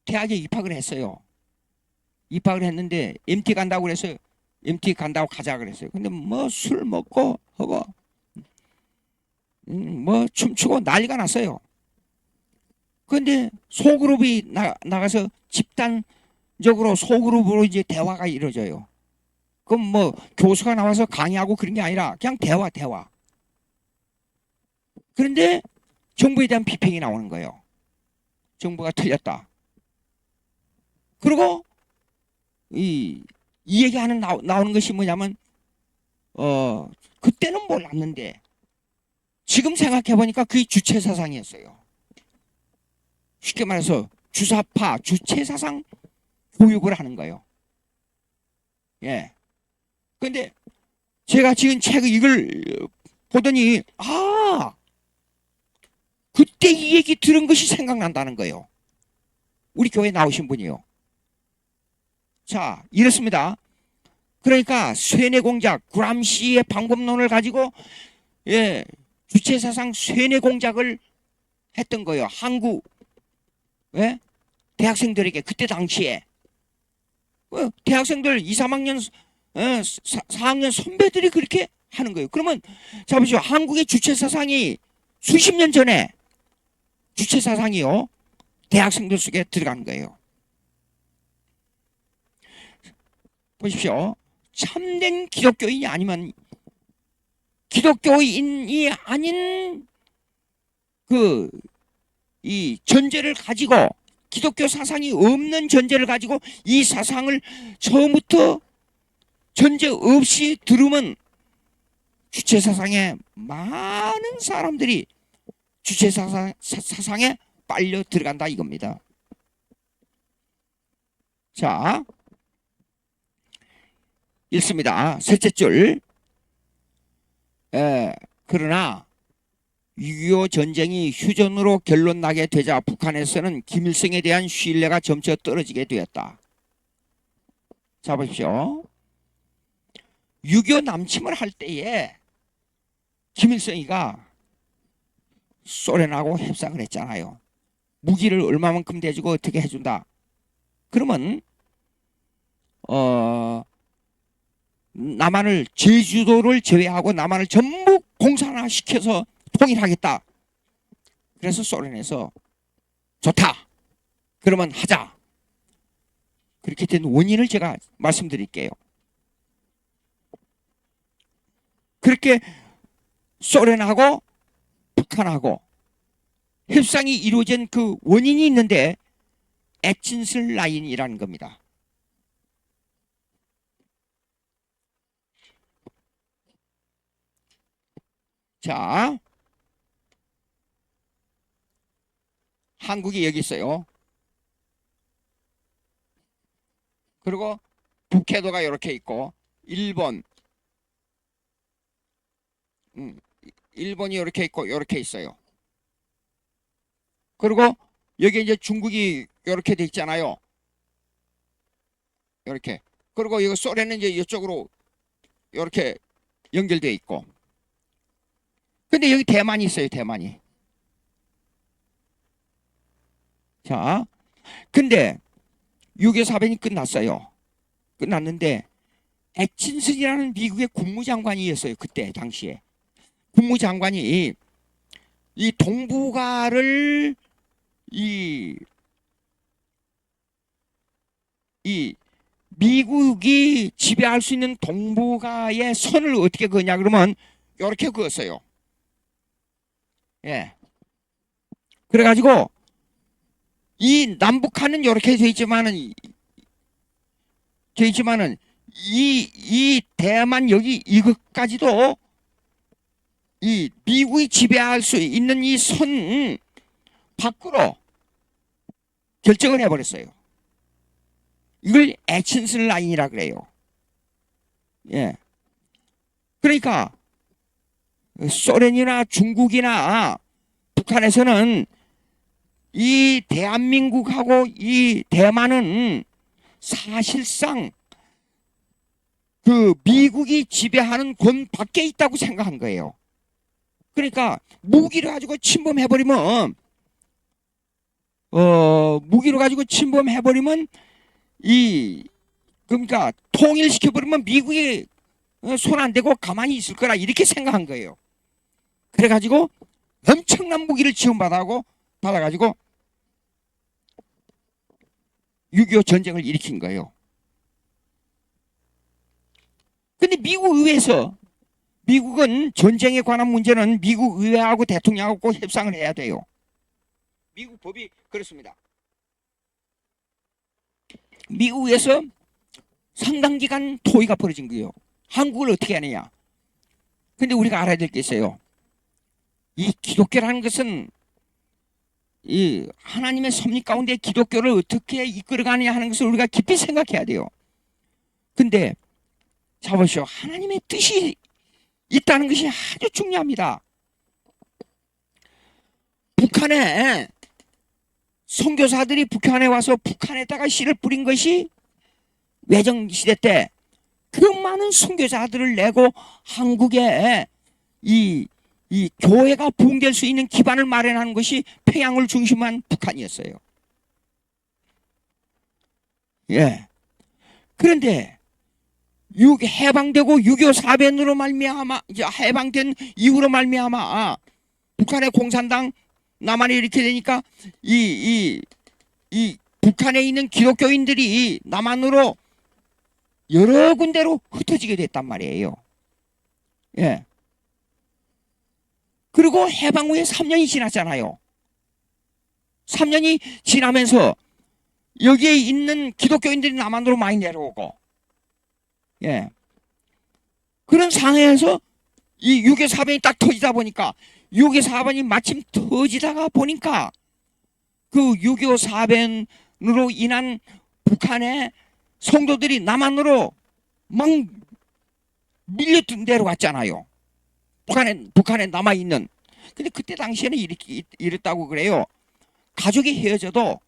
대학에 입학을 했어요. 입학을 했는데 MT 간다고 그랬어요. MT 간다고 가자 그랬어요. 근데 뭐 술 먹고 하고 뭐 춤추고 난리가 났어요. 그런데 소그룹이 나가서 집단적으로 소그룹으로 이제 대화가 이루어져요. 그럼 뭐 교수가 나와서 강의하고 그런 게 아니라 그냥 대화. 그런데 정부에 대한 비평이 나오는 거예요. 정부가 틀렸다. 그리고 이 얘기하는 나오는 것이 뭐냐면 그때는 몰랐는데 지금 생각해 보니까 그게 주체 사상이었어요. 쉽게 말해서 주사파 주체 사상 교육을 하는 거예요. 예. 근데 제가 지금 책을 이걸 보더니 그때 이 얘기 들은 것이 생각난다는 거예요. 우리 교회 나오신 분이요. 자, 이렇습니다. 그러니까 쇠뇌 공작, 구람시의 방법론을 가지고 주체 사상 쇠뇌 공작을 했던 거예요. 한국 대학생들에게 그때 당시에 대학생들 2, 3학년 4학년 선배들이 그렇게 하는 거예요. 그러면 자 보시오. 한국의 주체 사상이 수십 년 전에 주체 사상이요 대학생들 속에 들어간 거예요. 보십시오. 참된 기독교인이 아니면 기독교인이 아닌 이 전제를 가지고 기독교 사상이 없는 전제를 가지고 이 사상을 처음부터 전제 없이 들으면 주체 사상에 많은 사람들이 주체 사상에 빨려 들어간다 이겁니다. 자, 읽습니다. 셋째 줄. 그러나 6.25 전쟁이 휴전으로 결론 나게 되자 북한에서는 김일성에 대한 신뢰가 점차 떨어지게 되었다. 자 보십시오. 6.25 남침을 할 때에 김일성이가 소련하고 협상을 했잖아요. 무기를 얼마만큼 대주고 어떻게 해준다. 그러면 남한을 제주도를 제외하고 남한을 전부 공산화시켜서 통일하겠다. 그래서 소련에서 좋다. 그러면 하자. 그렇게 된 원인을 제가 말씀드릴게요. 그렇게 소련하고 북한하고 협상이 이루어진 그 원인이 있는데 에친슬 라인이라는 겁니다. 자, 한국이 여기 있어요. 그리고 북해도가 이렇게 있고 일본이 이렇게 있고 이렇게 있어요. 그리고 여기 이제 중국이 이렇게 돼 있잖아요. 이렇게. 그리고 이거 소련은 이제 이쪽으로 이렇게 연결돼 있고. 근데 여기 대만이 있어요. 대만이. 자, 근데 6.25 사변이 끝났어요. 끝났는데 에친슨이라는 미국의 국무장관이었어요. 그때 당시에. 국무장관이 이 동북아를 이 미국이 지배할 수 있는 동북아의 선을 어떻게 그냐 그러면 이렇게 그었어요. 예. 그래가지고 이 남북한은 이렇게 돼 있지만은 이 대만 여기 이것까지도 이 미국이 지배할 수 있는 이 선 밖으로 결정을 해버렸어요. 이걸 에친슨 라인이라 그래요. 예. 그러니까 소련이나 중국이나 북한에서는 이 대한민국하고 이 대만은 사실상 그 미국이 지배하는 권 밖에 있다고 생각한 거예요. 그러니까 무기를 가지고 침범해버리면 그러니까 통일시켜버리면 미국이 손 안 대고 가만히 있을 거라 이렇게 생각한 거예요. 그래가지고 엄청난 무기를 받아가지고 6.25 전쟁을 일으킨 거예요. 근데 미국 의회에서 미국은 전쟁에 관한 문제는 미국 의회하고 대통령하고 꼭 협상을 해야 돼요. 미국 법이 그렇습니다. 미국에서 상당 기간 토의가 벌어진 거예요. 한국을 어떻게 하느냐. 근데 우리가 알아야 될 게 있어요. 이 기독교라는 것은 이 하나님의 섭리 가운데 기독교를 어떻게 이끌어가느냐 하는 것을 우리가 깊이 생각해야 돼요. 근데 자 보시오. 하나님의 뜻이 있다는 것이 아주 중요합니다. 북한에 선교사들이 북한에 와서 북한에다가 씨를 뿌린 것이 외정시대 때 그 많은 선교사들을 내고 한국에 이 교회가 부흥될 수 있는 기반을 마련하는 것이 평양을 중심한 북한이었어요. 예. 그런데 해방되고 6.25 사변으로 말미암아 이제 해방된 이후로 말미암아 북한의 공산당 남한이 이렇게 되니까 이 북한에 있는 기독교인들이 남한으로 여러 군데로 흩어지게 됐단 말이에요. 예. 그리고 해방 후에 3년이 지났잖아요. 3년이 지나면서 여기에 있는 기독교인들이 남한으로 많이 내려오고, 예. 그런 상황에서 이 6.25 사변이 딱 터지다 보니까 6.25 사변이 마침 터지다가 보니까 그 6.25 사변으로 인한 북한의 성도들이 남한으로 막 밀려 내려갔잖아요. 북한에 남아있는. 근데 그때 당시에는 이랬다고 그래요. 가족이 헤어져도,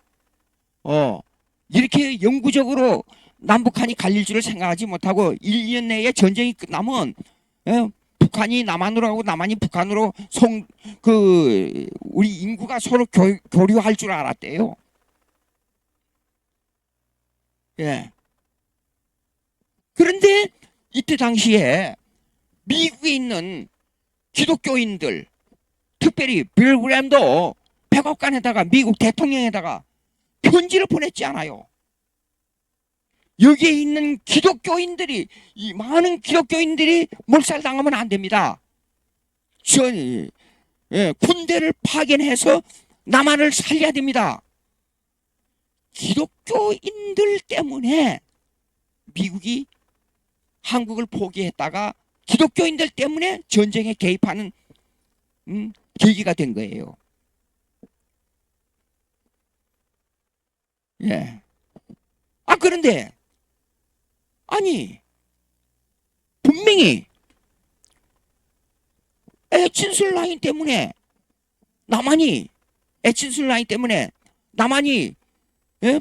이렇게 영구적으로 남북한이 갈릴 줄을 생각하지 못하고 1년 내에 전쟁이 끝나면, 북한이 남한으로 하고 남한이 북한으로 우리 인구가 서로 교류할 줄 알았대요. 예. 그런데 이때 당시에 미국에 있는 기독교인들, 특별히 빌 그램도 백악관에다가 미국 대통령에다가 편지를 보냈지 않아요. 여기에 있는 기독교인들이, 이 많은 기독교인들이 몰살당하면 안 됩니다. 군대를 파견해서 남한을 살려야 됩니다. 기독교인들 때문에 미국이 한국을 포기했다가 기독교인들 때문에 전쟁에 개입하는 계기가 된 거예요. 예. 그런데 아니 분명히 에친슬 라인 때문에 남한이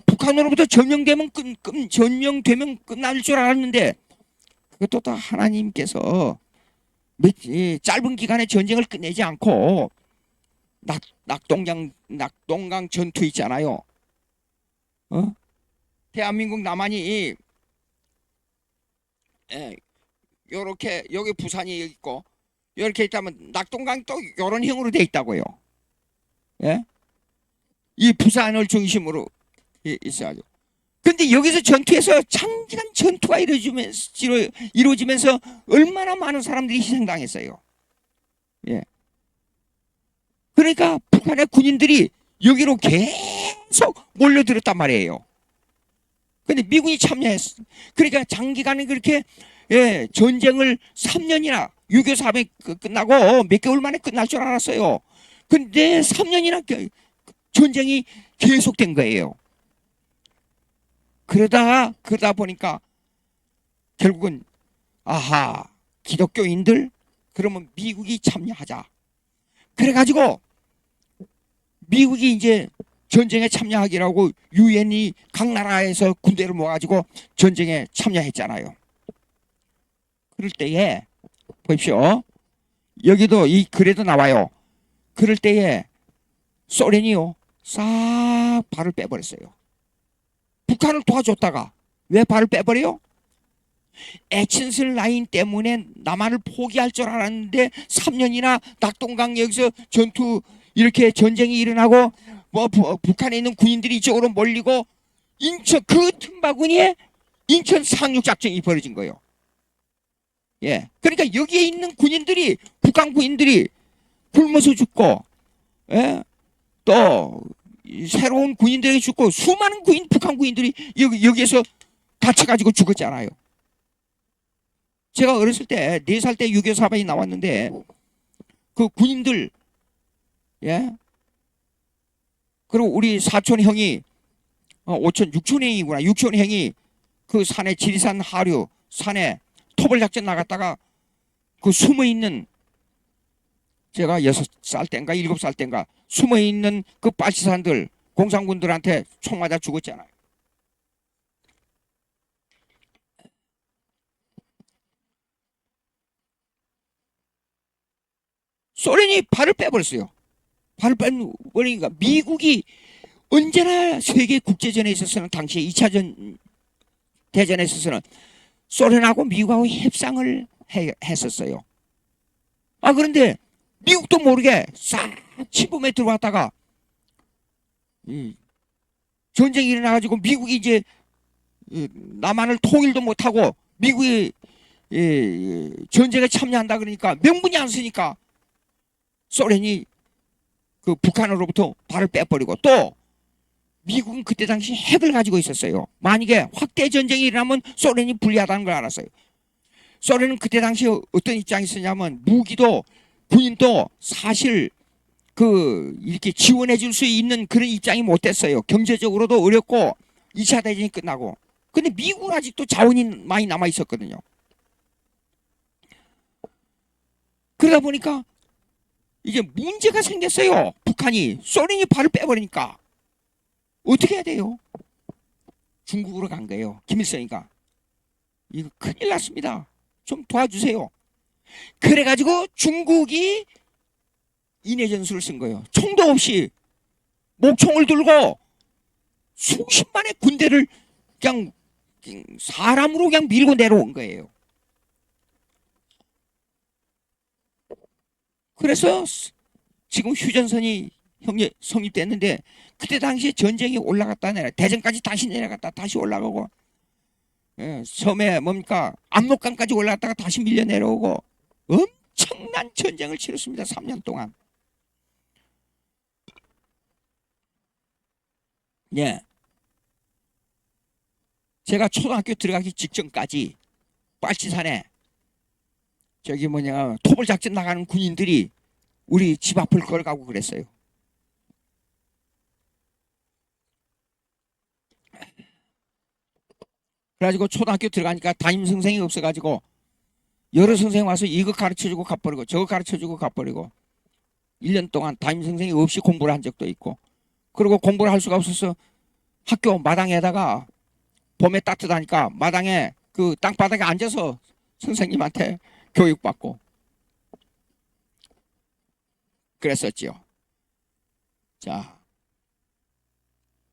북한으로부터 점령되면 끝날 줄 알았는데 그것도 다 하나님께서 짧은 기간에 전쟁을 끝내지 않고 낙동강 전투 있잖아요. 대한민국 남한이 요렇게 여기 부산이 있고 이렇게 있다면 낙동강 또 이런 형으로 돼 있다고요. 예? 이 부산을 중심으로 있어야죠. 근데 여기서 전투에서 장기간 전투가 이루어지면서 얼마나 많은 사람들이 희생당했어요. 예. 그러니까 북한의 군인들이 여기로 계속 몰려들었단 말이에요. 근데 미군이 참여했어. 그러니까 장기간에 그렇게 전쟁을 3년이나 6.25 사변이 끝나고 몇 개월 만에 끝날 줄 알았어요. 근데 3년이나 전쟁이 계속된 거예요. 그러다 보니까 결국은 기독교인들 그러면 미국이 참여하자. 그래가지고 미국이 이제 전쟁에 참여하기라고 유엔이 각 나라에서 군대를 모아가지고 전쟁에 참여했잖아요. 그럴 때에 보십시오. 여기도 이 글에도 나와요. 그럴 때에 소련이요 싹 발을 빼버렸어요. 북한을 도와줬다가 왜 발을 빼버려요? 에친슬 라인 때문에 남한을 포기할 줄 알았는데 3년이나 낙동강 여기서 이렇게 전쟁이 일어나고 북한에 있는 군인들이 이쪽으로 몰리고 인천 그 틈바구니에 인천 상륙작전이 벌어진 거예요. 예, 그러니까 여기에 있는 북한 군인들이 굶어서 죽고, 또 새로운 군인들이 죽고 수많은 북한 구인들이 여기에서 다쳐가지고 죽었잖아요. 제가 어렸을 때 4살 때 6.25 사변이 나왔는데 그 군인들 그리고 우리 사촌 형이 6촌 형이구나. 6촌 형이 그 산에 지리산 하류 산에 토벌 작전 나갔다가 그 숨어있는 제가 6살 땐가 7살 땐가 숨어있는 그 빨치산들 공산군들한테 총 맞아 죽었잖아요. 소련이 발을 빼버렸어요. 발을 빼버리니까 미국이 언제나 세계 국제전에 있어서는 당시에 2차 대전에 있어서는 소련하고 미국하고 협상을 했었어요. 그런데 미국도 모르게 싹 침범에 들어왔다가 전쟁이 일어나가지고 미국이 이제 남한을 통일도 못하고 미국이 전쟁에 참여한다 그러니까 명분이 안 쓰니까 소련이 그 북한으로부터 발을 빼버리고, 또 미국은 그때 당시 핵을 가지고 있었어요. 만약에 확대 전쟁이 일어나면 소련이 불리하다는 걸 알았어요. 소련은 그때 당시 어떤 입장이 있었냐면 무기도 군인도 사실 이렇게 지원해 줄 수 있는 그런 입장이 못 됐어요. 경제적으로도 어렵고 2차 대전이 끝나고. 근데 미국은 아직도 자원이 많이 남아 있었거든요. 그러다 보니까 이제 문제가 생겼어요. 북한이 소련이 발을 빼버리니까 어떻게 해야 돼요? 중국으로 간 거예요. 김일성이가. 이거 큰일 났습니다. 좀 도와주세요. 그래가지고 중국이 인해전술을 쓴 거예요. 총도 없이 목총을 들고 수십만의 군대를 그냥 사람으로 그냥 밀고 내려온 거예요. 그래서 지금 휴전선이 성립됐는데, 그때 당시에 전쟁이 올라갔다 내려, 대전까지 다시 내려갔다 다시 올라가고, 섬에 뭡니까 압록강까지 올라갔다가 다시 밀려 내려오고 엄청난 전쟁을 치렀습니다. 3년 동안. 예. 제가 초등학교 들어가기 직전까지 빨치산에 토벌 작전 나가는 군인들이 우리 집 앞을 걸어가고 그랬어요. 그래가지고 초등학교 들어가니까 담임 선생이 없어가지고 여러 선생이 와서 이거 가르쳐주고 가버리고 저거 가르쳐주고 가버리고 1년 동안 담임 선생이 없이 공부를 한 적도 있고, 그리고 공부를 할 수가 없어서 학교 마당에다가 봄에 따뜻하니까 마당에 그 땅바닥에 앉아서 선생님한테 교육받고 그랬었지요. 자,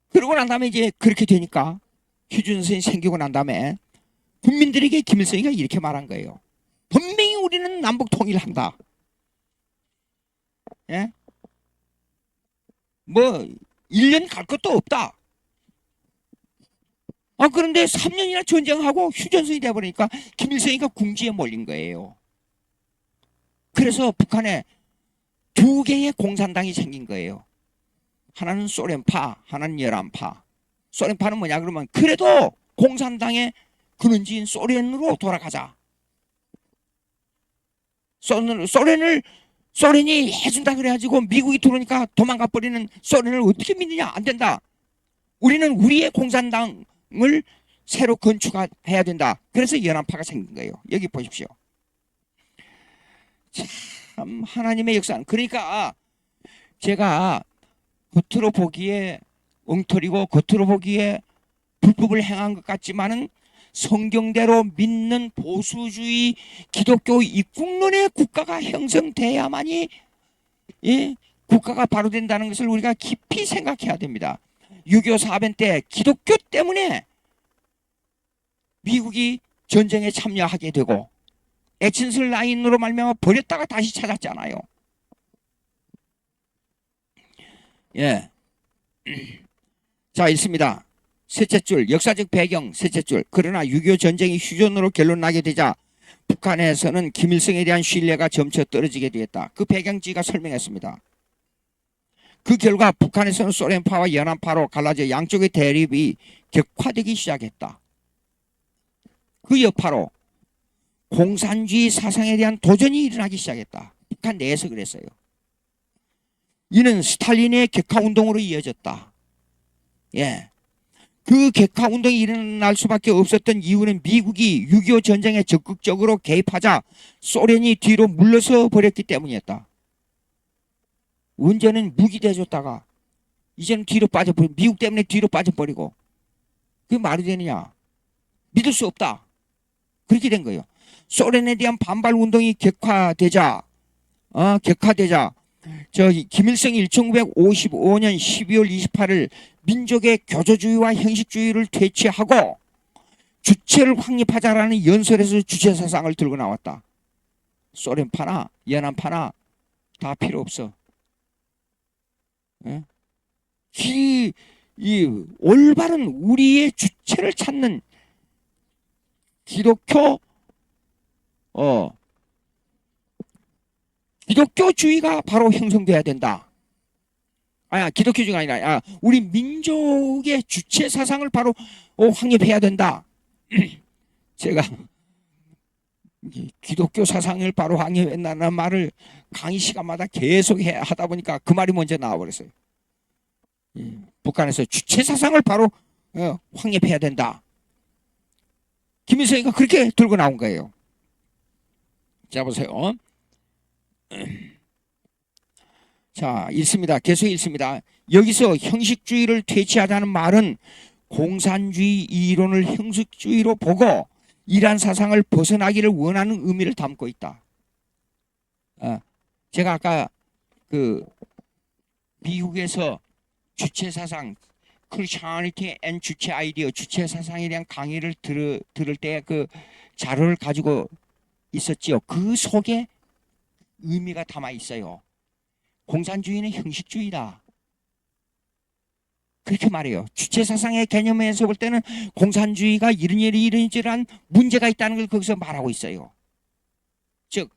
그러고 난 다음에 이제 그렇게 되니까 휴전선이 생기고 난 다음에 국민들에게 김일성이가 이렇게 말한 거예요. 분명히 우리는 남북 통일한다. 예? 뭐 1년 갈 것도 없다. 그런데 3년이나 전쟁하고 휴전선이 돼버리니까 김일성이가 궁지에 몰린 거예요. 그래서 북한에 2개의 공산당이 생긴 거예요. 하나는 소련파, 하나는 연안파. 소련파는 뭐냐 그러면 그래도 공산당의 근원지인 소련으로 돌아가자. 소련이 해준다 그래가지고 미국이 들어오니까 도망가 버리는 소련을 어떻게 믿느냐? 안 된다. 우리는 우리의 공산당을 새로 건축해야 된다. 그래서 연안파가 생긴 거예요. 여기 보십시오. 참 하나님의 역사는, 그러니까 제가 겉으로 보기에 엉터리고 겉으로 보기에 불법을 행한 것 같지만은 성경대로 믿는 보수주의 기독교 입국론의 국가가 형성돼야만이 국가가 바로 된다는 것을 우리가 깊이 생각해야 됩니다. 6.25 사변 때 기독교 때문에 미국이 전쟁에 참여하게 되고 에친슬 라인으로 말미암아 버렸다가 다시 찾았잖아요. 예. 자, 읽습니다. 셋째 줄, 역사적 배경 셋째 줄. 그러나 6.25 전쟁이 휴전으로 결론나게 되자 북한에서는 김일성에 대한 신뢰가 점차 떨어지게 되었다. 그 배경지가 설명했습니다. 그 결과 북한에서는 소련파와 연안파로 갈라져 양쪽의 대립이 격화되기 시작했다. 그 여파로 공산주의 사상에 대한 도전이 일어나기 시작했다. 북한 내에서 그랬어요. 이는 스탈린의 격화운동으로 이어졌다. 예. 그 격화운동이 일어날 수밖에 없었던 이유는 미국이 6.25 전쟁에 적극적으로 개입하자 소련이 뒤로 물러서 버렸기 때문이었다. 언제는 무기 대줬다가 이제는 뒤로 빠져버리고, 미국 때문에 뒤로 빠져버리고, 그게 말이 되느냐? 믿을 수 없다. 그렇게 된 거예요. 소련에 대한 반발 운동이 격화되자 김일성이 1955년 12월 28일 민족의 교조주의와 형식주의를 퇴치하고 주체를 확립하자라는 연설에서 주체 사상을 들고 나왔다. 소련파나 연안파나 다 필요 없어. 예? 이 올바른 우리의 주체를 찾는 기독교 기독교주의가 바로 형성돼야 된다. 기독교주의가 아니라 우리 민족의 주체 사상을 바로 확립해야 된다. 제가 기독교 사상을 바로 확립한다는 말을 강의 시간마다 계속 하다 보니까 그 말이 먼저 나와버렸어요. 북한에서 주체 사상을 바로 확립해야 된다. 김일성이가 그렇게 들고 나온 거예요. 자, 보세요. 자, 읽습니다. 계속 읽습니다. 여기서 형식주의를 퇴치하자는 말은 공산주의 이론을 형식주의로 보고 이러한 사상을 벗어나기를 원하는 의미를 담고 있다. 제가 아까 그 미국에서 주체 사상, Christianity and 주체 아이디어, 주체 사상에 대한 강의를 들을 때 그 자료를 가지고 있었지요. 그 속에 의미가 담아 있어요. 공산주의는 형식주의다. 그렇게 말해요. 주체 사상의 개념에서 볼 때는 공산주의가 이런저런 문제가 있다는 걸 거기서 말하고 있어요. 즉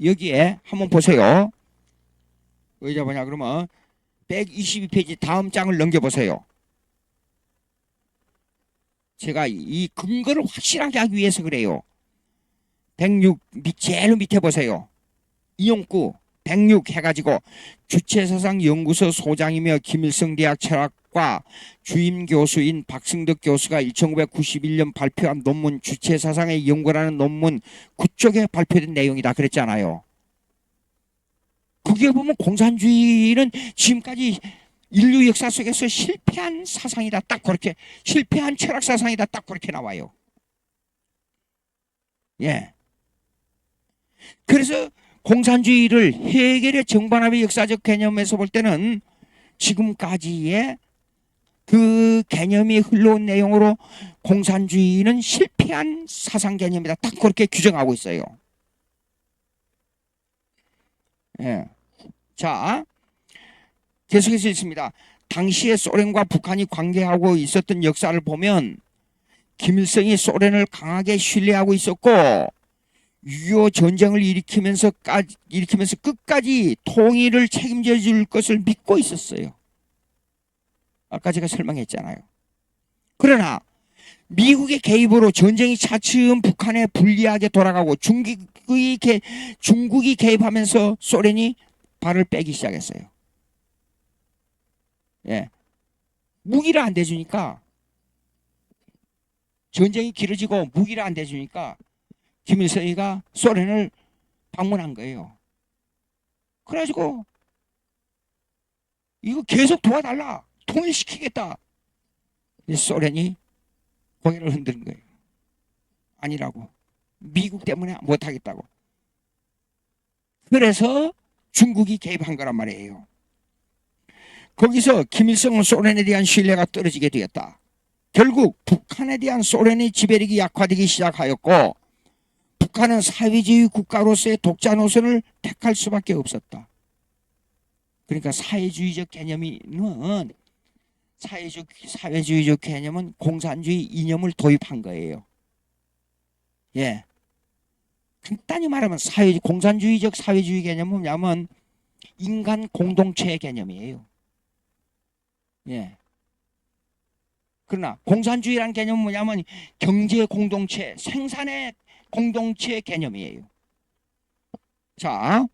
여기에 한번 보세요. 어디다 보냐 그러면 122페이지 다음 장을 넘겨보세요. 제가 이 근거를 확실하게 하기 위해서 그래요. 106 제일 밑에 보세요. 이용구 106 해가지고 주체사상 연구소 소장이며 김일성 대학 철학과 주임 교수인 박승덕 교수가 1991년 발표한 논문 주체사상의 연구라는 논문 그쪽에 발표된 내용이다 그랬잖아요. 거기에 보면 공산주의는 지금까지 인류 역사 속에서 실패한 사상이다. 딱 그렇게 실패한 철학 사상이다. 딱 그렇게 나와요. 예. 그래서 공산주의를 해결의 정반합의 역사적 개념에서 볼 때는 지금까지의 그 개념이 흘러온 내용으로 공산주의는 실패한 사상 개념이다. 딱 그렇게 규정하고 있어요. 예. 자, 계속해서 있습니다. 당시에 소련과 북한이 관계하고 있었던 역사를 보면 김일성이 소련을 강하게 신뢰하고 있었고 6.25 전쟁을 일으키면서 끝까지 통일을 책임져 줄 것을 믿고 있었어요. 아까 제가 설명했잖아요. 그러나 미국의 개입으로 전쟁이 차츰 북한에 불리하게 돌아가고 중국이 개입하면서 소련이 발을 빼기 시작했어요. 예. 무기를 안 대주니까 전쟁이 길어지고 무기를 안 대주니까 김일성이가 소련을 방문한 거예요. 그래가지고 이거 계속 도와달라. 통일시키겠다. 소련이 고개를 흔드는 거예요. 아니라고. 미국 때문에 못하겠다고. 그래서 중국이 개입한 거란 말이에요. 거기서 김일성은 소련에 대한 신뢰가 떨어지게 되었다. 결국 북한에 대한 소련의 지배력이 약화되기 시작하였고 북한은 사회주의 국가로서의 독자 노선을 택할 수밖에 없었다. 그러니까 사회주의적 개념은 공산주의 이념을 도입한 거예요. 예. 간단히 말하면 공산주의적 사회주의 개념은 뭐냐면 인간 공동체의 개념이에요. 예. 그러나 공산주의라는 개념은 뭐냐면 경제 공동체, 생산의 공동체 개념이에요. 자,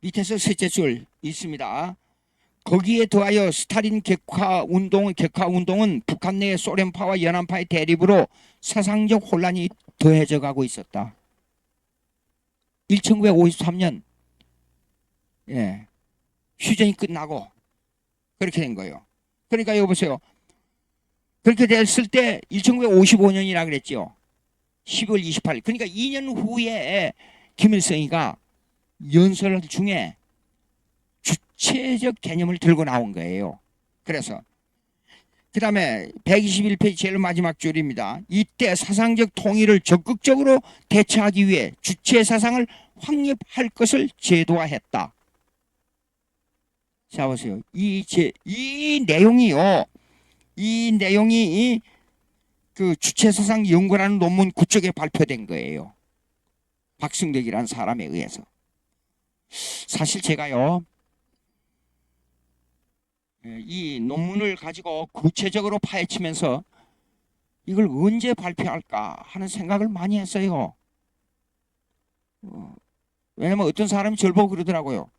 밑에서 셋째 줄 있습니다. 거기에 더하여 스탈린 격화 운동은 북한 내 소련파와 연안파의 대립으로 사상적 혼란이 더해져 가고 있었다. 1953년 예, 휴전이 끝나고 그렇게 된 거예요. 그러니까 여기 보세요. 그렇게 됐을 때 1955년이라 그랬죠. 12월 28일. 그러니까 2년 후에 김일성이가 연설 중에 주체적 개념을 들고 나온 거예요. 그래서 그 다음에 121페이지 제일 마지막 줄입니다. 이때 사상적 통일을 적극적으로 대처하기 위해 주체 사상을 확립할 것을 제도화했다. 자 보세요. 이 내용이요. 이 내용이 그 주체사상 연구라는 논문 9쪽에 발표된 거예요. 박승덕이라는 사람에 의해서. 사실 제가요, 이 논문을 가지고 구체적으로 파헤치면서 이걸 언제 발표할까 하는 생각을 많이 했어요. 왜냐면 어떤 사람이 저를 보고 그러더라고요.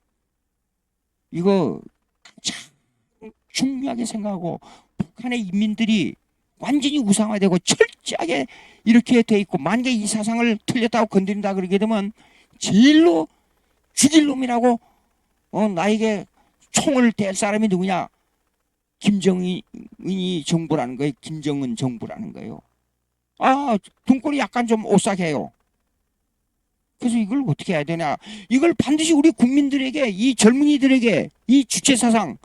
이거 참 중요하게 생각하고 북한의 인민들이 완전히 우상화되고 철저하게 이렇게 돼 있고 만약에 이 사상을 틀렸다고 건드린다 그러게 되면 제일로 죽일 놈이라고 나에게 총을 댈 사람이 누구냐? 김정은이 정부라는 거예요. 김정은 정부라는 거예요. 아, 등골이 약간 좀 오싹해요. 그래서 이걸 어떻게 해야 되냐? 이걸 반드시 우리 국민들에게, 이 젊은이들에게 이 주체 사상,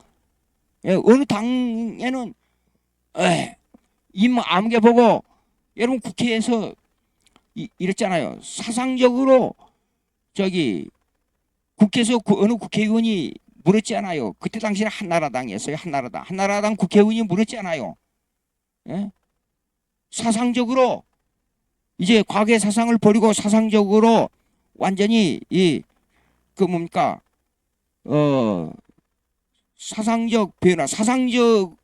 어느 당에는 임 아무개 보고 여러분 국회에서 이랬잖아요. 사상적으로 저기 국회에서 어느 국회의원이 물었잖아요. 그때 당시에 한나라당이었어요. 한나라당 국회의원이 물었잖아요. 예? 사상적으로 이제 과거의 사상을 버리고 사상적으로 완전히 그 뭡니까 사상적 변화, 사상적인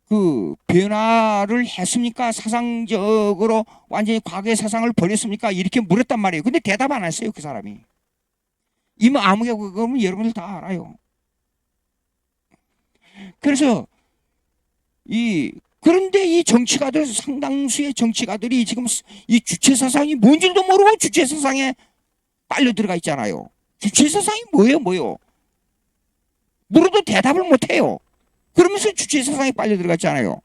그 변화를 했습니까? 사상적으로 완전히 과거의 사상을 버렸습니까? 이렇게 물었단 말이에요. 근데 대답 안 했어요, 그 사람이. 이모 아무개 그거면 여러분들 다 알아요. 그래서 그런데 이 정치가들, 상당수의 정치가들이 지금 이 주체 사상이 뭔 줄도 모르고 주체 사상에 빨려 들어가 있잖아요. 주체 사상이 뭐예요? 물어도 대답을 못 해요. 그러면서 주체 사상에 빨려 들어갔잖아요.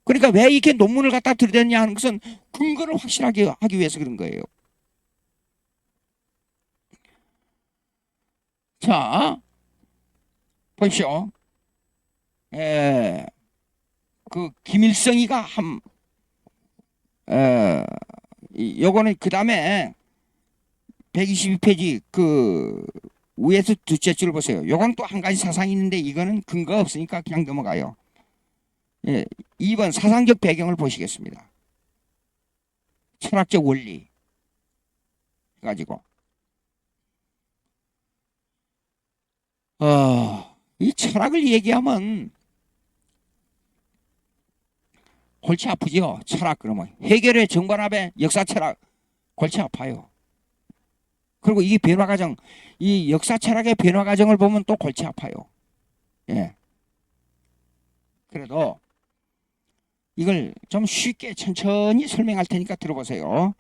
그러니까 왜 이렇게 논문을 갖다 들이댔냐 하는 것은 근거를 확실하게 하기 위해서 그런 거예요. 자, 보십시오. 그 김일성이가 요거는 그 다음에 122페이지 그 위에서 둘째 줄 보세요. 요건 또 한 가지 사상이 있는데 이거는 근거 없으니까 그냥 넘어가요. 2번 사상적 배경을 보시겠습니다. 철학적 원리 가지고 이 철학을 얘기하면 골치 아프죠. 철학 그러면 해결의 정반합의 역사 철학 골치 아파요. 그리고 이 변화 과정, 이 역사 철학의 변화 과정을 보면 또 골치 아파요. 예. 그래도 이걸 좀 쉽게 천천히 설명할 테니까 들어보세요.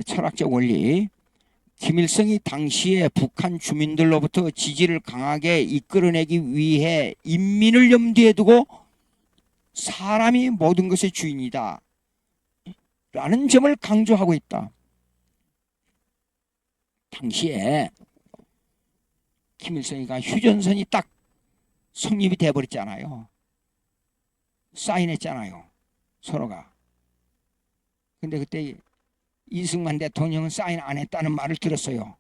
철학적 원리. 김일성이 당시에 북한 주민들로부터 지지를 강하게 이끌어내기 위해 인민을 염두에 두고 사람이 모든 것의 주인이다 라는 점을 강조하고 있다. 당시에 김일성이가 휴전선이 딱 성립이 돼버렸잖아요. 사인했잖아요. 서로가. 근데 그때 이승만 대통령은 사인 안 했다는 말을 들었어요.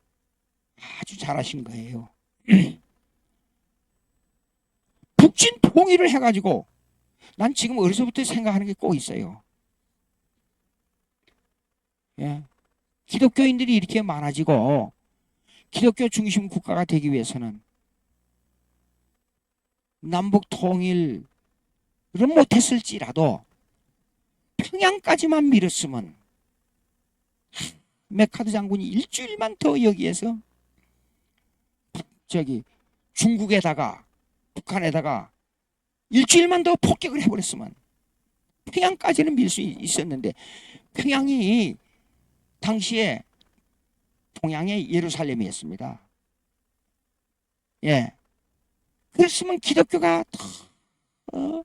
아주 잘하신 거예요. 북진 통일을 해가지고 난 지금 어려서부터 생각하는 게 꼭 있어요. 예. 기독교인들이 이렇게 많아지고 기독교 중심 국가가 되기 위해서는 남북 통일은 못했을지라도 평양까지만 밀었으면 메카드 장군이 일주일만 더 여기에서 중국에다가 북한에다가 일주일만 더 폭격을 해버렸으면 평양까지는 밀 수 있었는데 평양이 당시에 동양의 예루살렘이었습니다. 예. 그랬으면 기독교가 더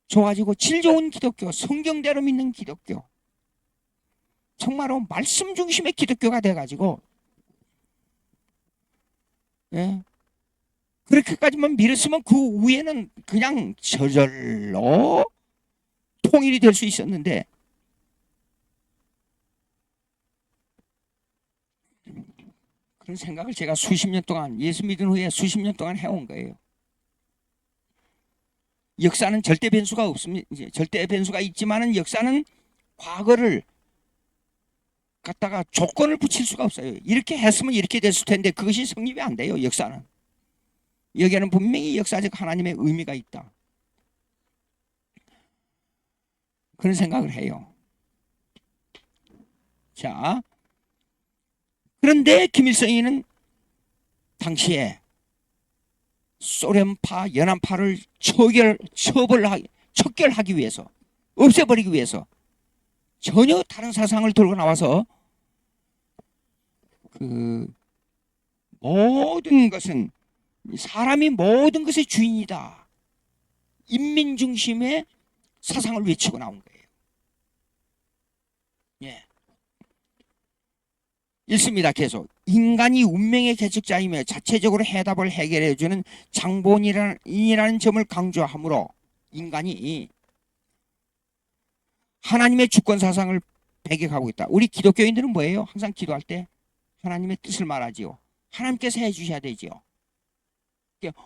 좋아지고 질 좋은 기독교, 성경대로 믿는 기독교, 정말로 말씀 중심의 기독교가 돼가지고 예. 그렇게까지만 밀었으면 그 위에는 그냥 저절로 통일이 될 수 있었는데, 그런 생각을 제가 수십 년 동안, 예수 믿은 후에 수십 년 동안 해온 거예요. 역사는 절대 변수가 없습니다. 절대 변수가 있지만은 역사는 과거를 갖다가 조건을 붙일 수가 없어요. 이렇게 했으면 이렇게 됐을 텐데 그것이 성립이 안 돼요. 역사는. 여기에는 분명히 역사적 하나님의 의미가 있다. 그런 생각을 해요. 자, 그런데 김일성이는 당시에 소련파, 연안파를 척결하기 위해서, 없애버리기 위해서 전혀 다른 사상을 들고 나와서 그 모든 것은 사람이 모든 것의 주인이다. 인민 중심의 사상을 외치고 나온 거예요. 예. 읽습니다. 계속. 인간이 운명의 개척자이며 자체적으로 해답을 해결해주는 장본인이라는 점을 강조하므로 인간이 하나님의 주권 사상을 배격하고 있다. 우리 기독교인들은 뭐예요? 항상 기도할 때 하나님의 뜻을 말하지요. 하나님께서 해주셔야 되지요.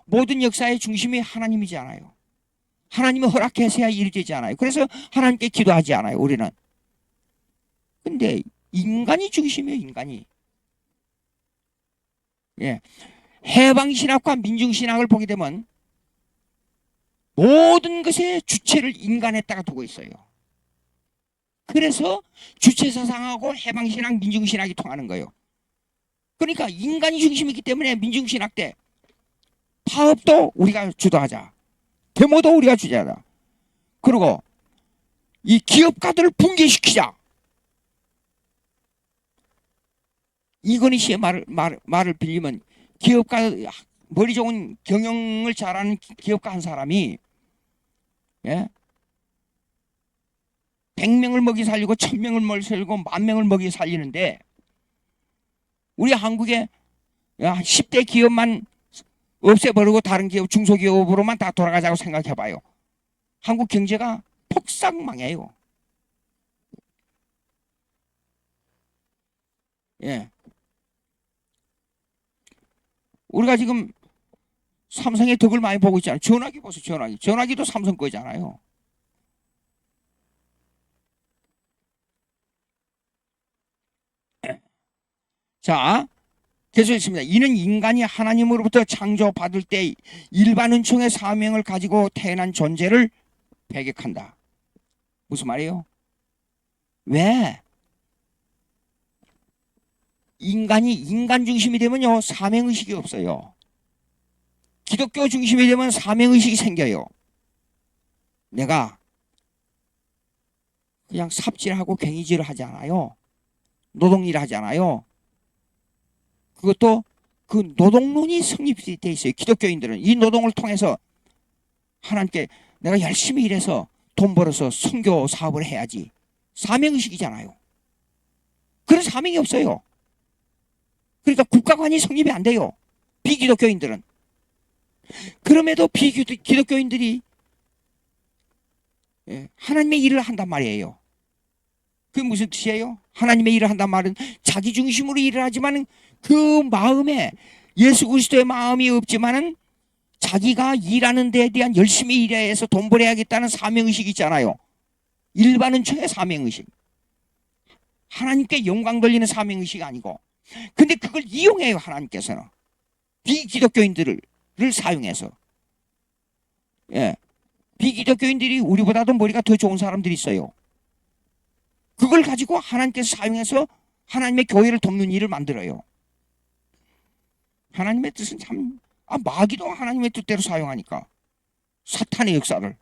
모든 역사의 중심이 하나님이지 않아요. 하나님이 허락해서야 일이 되지 않아요. 그래서 하나님께 기도하지 않아요. 우리는. 근데 인간이 중심이에요. 인간이. 예. 해방신학과 민중신학을 보게 되면 모든 것의 주체를 인간에다가 두고 있어요. 그래서 주체사상하고 해방신학, 민중신학이 통하는 거예요. 그러니까 인간이 중심이기 때문에 민중신학 때 파업도 우리가 주도하자. 데모도 우리가 주도하자. 그리고 이 기업가들을 붕괴시키자. 이건희 씨의 말을 빌리면 기업가, 머리 좋은 경영을 잘하는 기업가 한 사람이, 예? 100명을 먹이 살리고 1000명을 먹이 살리고 10,000명을 먹이 살리는데 우리 한국에 10대 기업만 없애버리고 다른 기업, 중소기업으로만 다 돌아가자고 생각해봐요. 한국 경제가 폭삭 망해요. 예. 우리가 지금 삼성의 덕을 많이 보고 있잖아요. 전화기 보세요. 전화기. 전화기도 삼성 거잖아요. 자, 계속 있습니다. 이는 인간이 하나님으로부터 창조받을 때 일반 은총의 사명을 가지고 태어난 존재를 배격한다. 무슨 말이에요? 왜? 인간이 인간 중심이 되면요, 사명의식이 없어요. 기독교 중심이 되면 사명의식이 생겨요. 내가 그냥 삽질하고 괭이질을 하지 않아요. 노동일 하지 않아요. 그것도 그 노동론이 성립이 돼 있어요. 기독교인들은 이 노동을 통해서 하나님께 내가 열심히 일해서 돈 벌어서 선교 사업을 해야지. 사명의식이잖아요. 그런 사명이 없어요. 그러니까 국가관이 성립이 안 돼요. 비기독교인들은. 그럼에도 비기독교인들이 하나님의 일을 한단 말이에요. 그게 무슨 뜻이에요? 하나님의 일을 한단 말은 자기 중심으로 일을 하지만 그 마음에 예수 그리스도의 마음이 없지만은 자기가 일하는 데에 대한 열심히 일해서 돈 벌어야겠다는 사명의식이 있잖아요. 일반 은총의 사명의식. 하나님께 영광 돌리는 사명의식이 아니고. 근데 그걸 이용해요. 하나님께서는. 비기독교인들을 사용해서. 예. 비기독교인들이 우리보다도 머리가 더 좋은 사람들이 있어요. 그걸 가지고 하나님께서 사용해서 하나님의 교회를 돕는 일을 만들어요. 하나님의 뜻은 참, 마귀도 하나님의 뜻대로 사용하니까. 사탄의 역사를.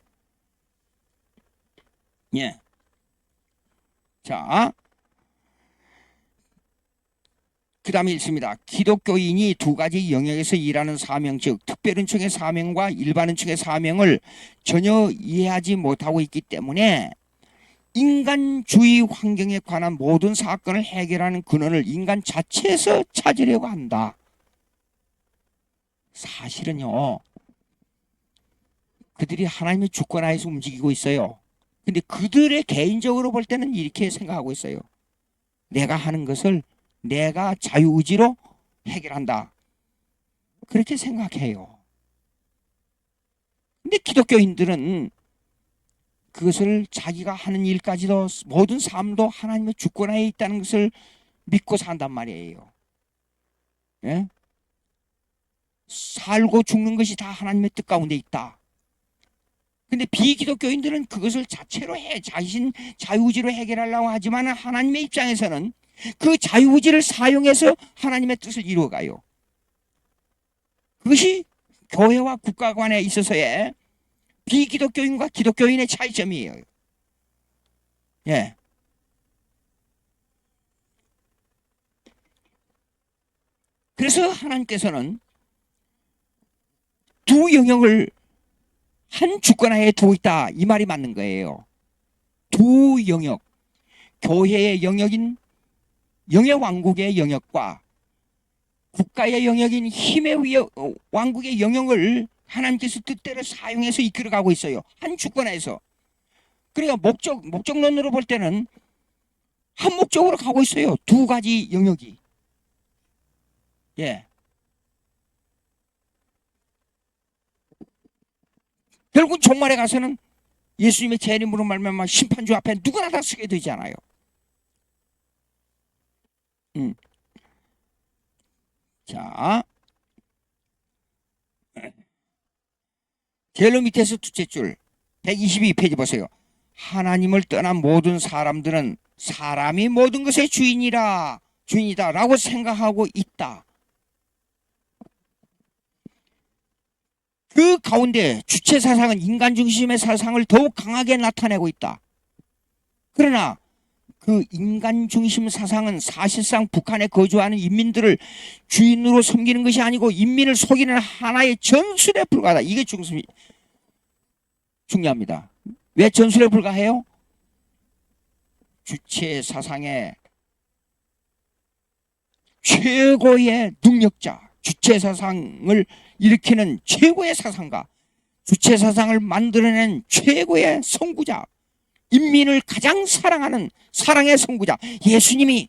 예. 자, 그 다음에 읽습니다. 기독교인이 두 가지 영역에서 일하는 사명, 즉 특별은총의 사명과 일반은총의 사명을 전혀 이해하지 못하고 있기 때문에 인간주의 환경에 관한 모든 사건을 해결하는 근원을 인간 자체에서 찾으려고 한다. 사실은요, 그들이 하나님의 주권하에서 움직이고 있어요. 근데 그들의 개인적으로 볼 때는 이렇게 생각하고 있어요. 내가 하는 것을 내가 자유의지로 해결한다. 그렇게 생각해요. 근데 기독교인들은 그것을 자기가 하는 일까지도 모든 삶도 하나님의 주권하에 있다는 것을 믿고 산단 말이에요. 예? 살고 죽는 것이 다 하나님의 뜻 가운데 있다. 근데 비기독교인들은 그것을 자체로 자신 자유의지로 해결하려고 하지만 하나님의 입장에서는 그 자유의지를 사용해서 하나님의 뜻을 이루어가요. 그것이 교회와 국가 간에 있어서의 비기독교인과 기독교인의 차이점이에요. 예. 그래서 하나님께서는 두 영역을 한 주권하에 두고 있다. 이 말이 맞는 거예요. 두 영역. 교회의 영역인 영의 왕국의 영역과 국가의 영역인 힘의 왕국의 영역을 하나님께서 뜻대로 사용해서 이끌어가고 있어요. 한 주권하에서. 그러니까 목적론으로 볼 때는 한 목적으로 가고 있어요. 두 가지 영역이. 예. 결국 종말에 가서는 예수님의 재림으로 말미암아 심판주 앞에 누구나 다 서게 되잖아요. 자, 제일 밑에서 둘째 줄 122페이지 보세요. 하나님을 떠난 모든 사람들은 사람이 모든 것의 주인이다 라고 생각하고 있다. 그 가운데 주체 사상은 인간 중심의 사상을 더욱 강하게 나타내고 있다. 그러나 그 인간 중심 사상은 사실상 북한에 거주하는 인민들을 주인으로 섬기는 것이 아니고 인민을 속이는 하나의 전술에 불과하다. 이게 중요합니다. 왜 전술에 불과해요? 주체 사상의 최고의 능력자, 주체 사상을 일으키는 최고의 사상가, 주체 사상을 만들어낸 최고의 선구자, 인민을 가장 사랑하는 사랑의 선구자 예수님이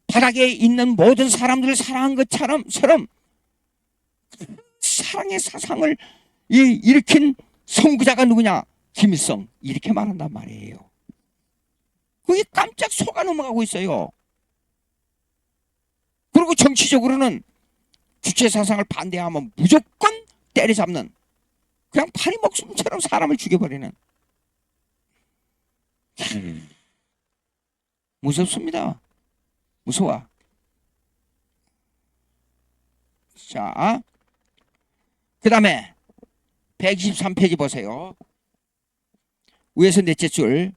바닥에 있는 모든 사람들을 사랑한 것처럼 사랑의 사상을 일으킨 선구자가 누구냐? 김일성. 이렇게 말한단 말이에요. 그게 깜짝 속아 넘어가고 있어요. 그리고 정치적으로는 주체 사상을 반대하면 무조건 때려잡는, 그냥 파리 목숨처럼 사람을 죽여버리는. 무섭습니다. 무서워. 자, 그 다음에 123페이지 보세요. 위에서 넷째 줄.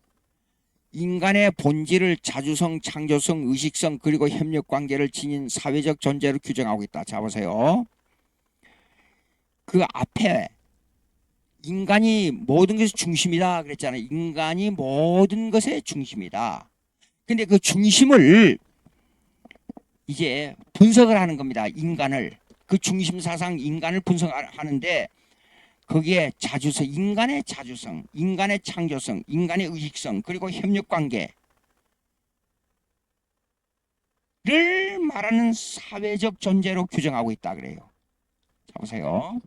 인간의 본질을 자주성, 창조성, 의식성 그리고 협력관계를 지닌 사회적 존재로 규정하고 있다. 자 보세요. 그 앞에 인간이 모든 것의 중심이다 그랬잖아요. 인간이 모든 것의 중심이다. 근데 그 중심을 이제 분석을 하는 겁니다. 인간을. 그 중심 사상 인간을 분석하는데 거기에 인간의 자주성, 인간의 창조성, 인간의 의식성, 그리고 협력관계를 말하는 사회적 존재로 규정하고 있다 그래요. 자 보세요.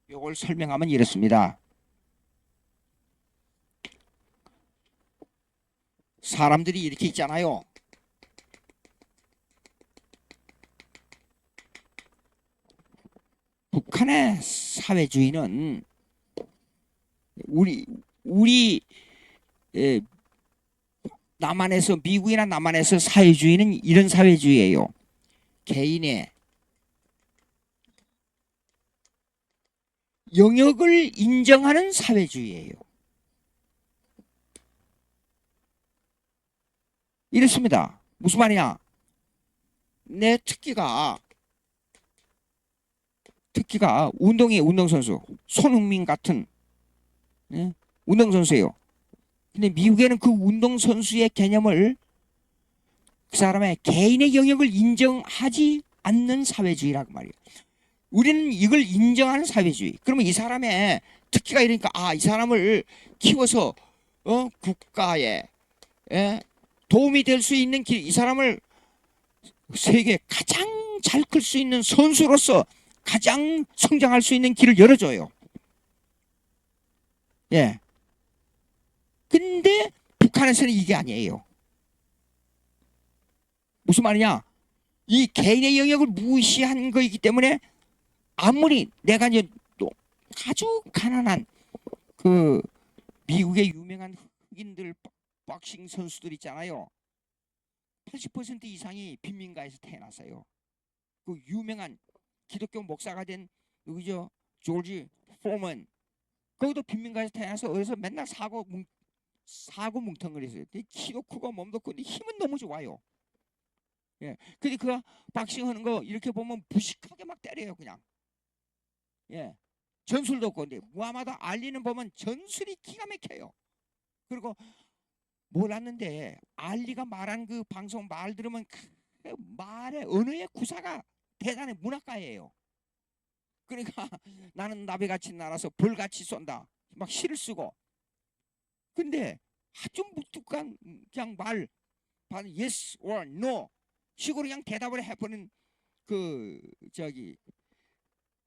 이걸 설명하면 이렇습니다. 사람들이 이렇게 있잖아요. 북한의 사회주의는 우리 남한에서, 미국이나 남한에서 사회주의는 이런 사회주의예요. 개인의 영역을 인정하는 사회주의예요. 이렇습니다. 무슨 말이냐? 내 특기가 운동선수 손흥민 같은 운동선수예요. 근데 미국에는 그 운동선수의 개념을 그 사람의 개인의 영역을 인정하지 않는 사회주의라고 말이에요. 우리는 이걸 인정하는 사회주의. 그러면 이 사람의 특기가 이러니까 이 사람을 키워서 국가에 도움이 될 수 있는 길, 이 사람을 세계 가장 잘 클 수 있는 선수로서 가장 성장할 수 있는 길을 열어줘요. 예. 근데 북한에서는 이게 아니에요. 무슨 말이냐? 이 개인의 영역을 무시한 거이기 때문에 아무리 내가 이제 또 아주 가난한 그 미국의 유명한 흑인들 박싱 선수들 있잖아요. 80% 이상이 빈민가에서 태어났어요. 그 유명한 기독교 목사가 된 누구죠? 조지 포먼. 거기도 빈민가에서 태어나서 어디서 맨날 사고 뭉텅거렸어요. 키도 크고 몸도 크고 힘은 너무 좋아요. 예. 근데 그가 박싱하는 거 이렇게 보면 부식하게 막 때려요, 그냥. 예. 전술도 없고, 근데 무하마드 알리는 보면 전술이 기가 막혀요. 그리고 몰랐는데 알리가 말한 그 방송 말 들으면 그 말의 언어의 구사가 대단히 문학가예요. 그러니까 나는 나비같이 날아서 벌같이 쏜다. 막 시를 쓰고. 근데 아주 무뚝한 그냥 말 yes or no 식으로 그냥 대답을 해버린 그 저기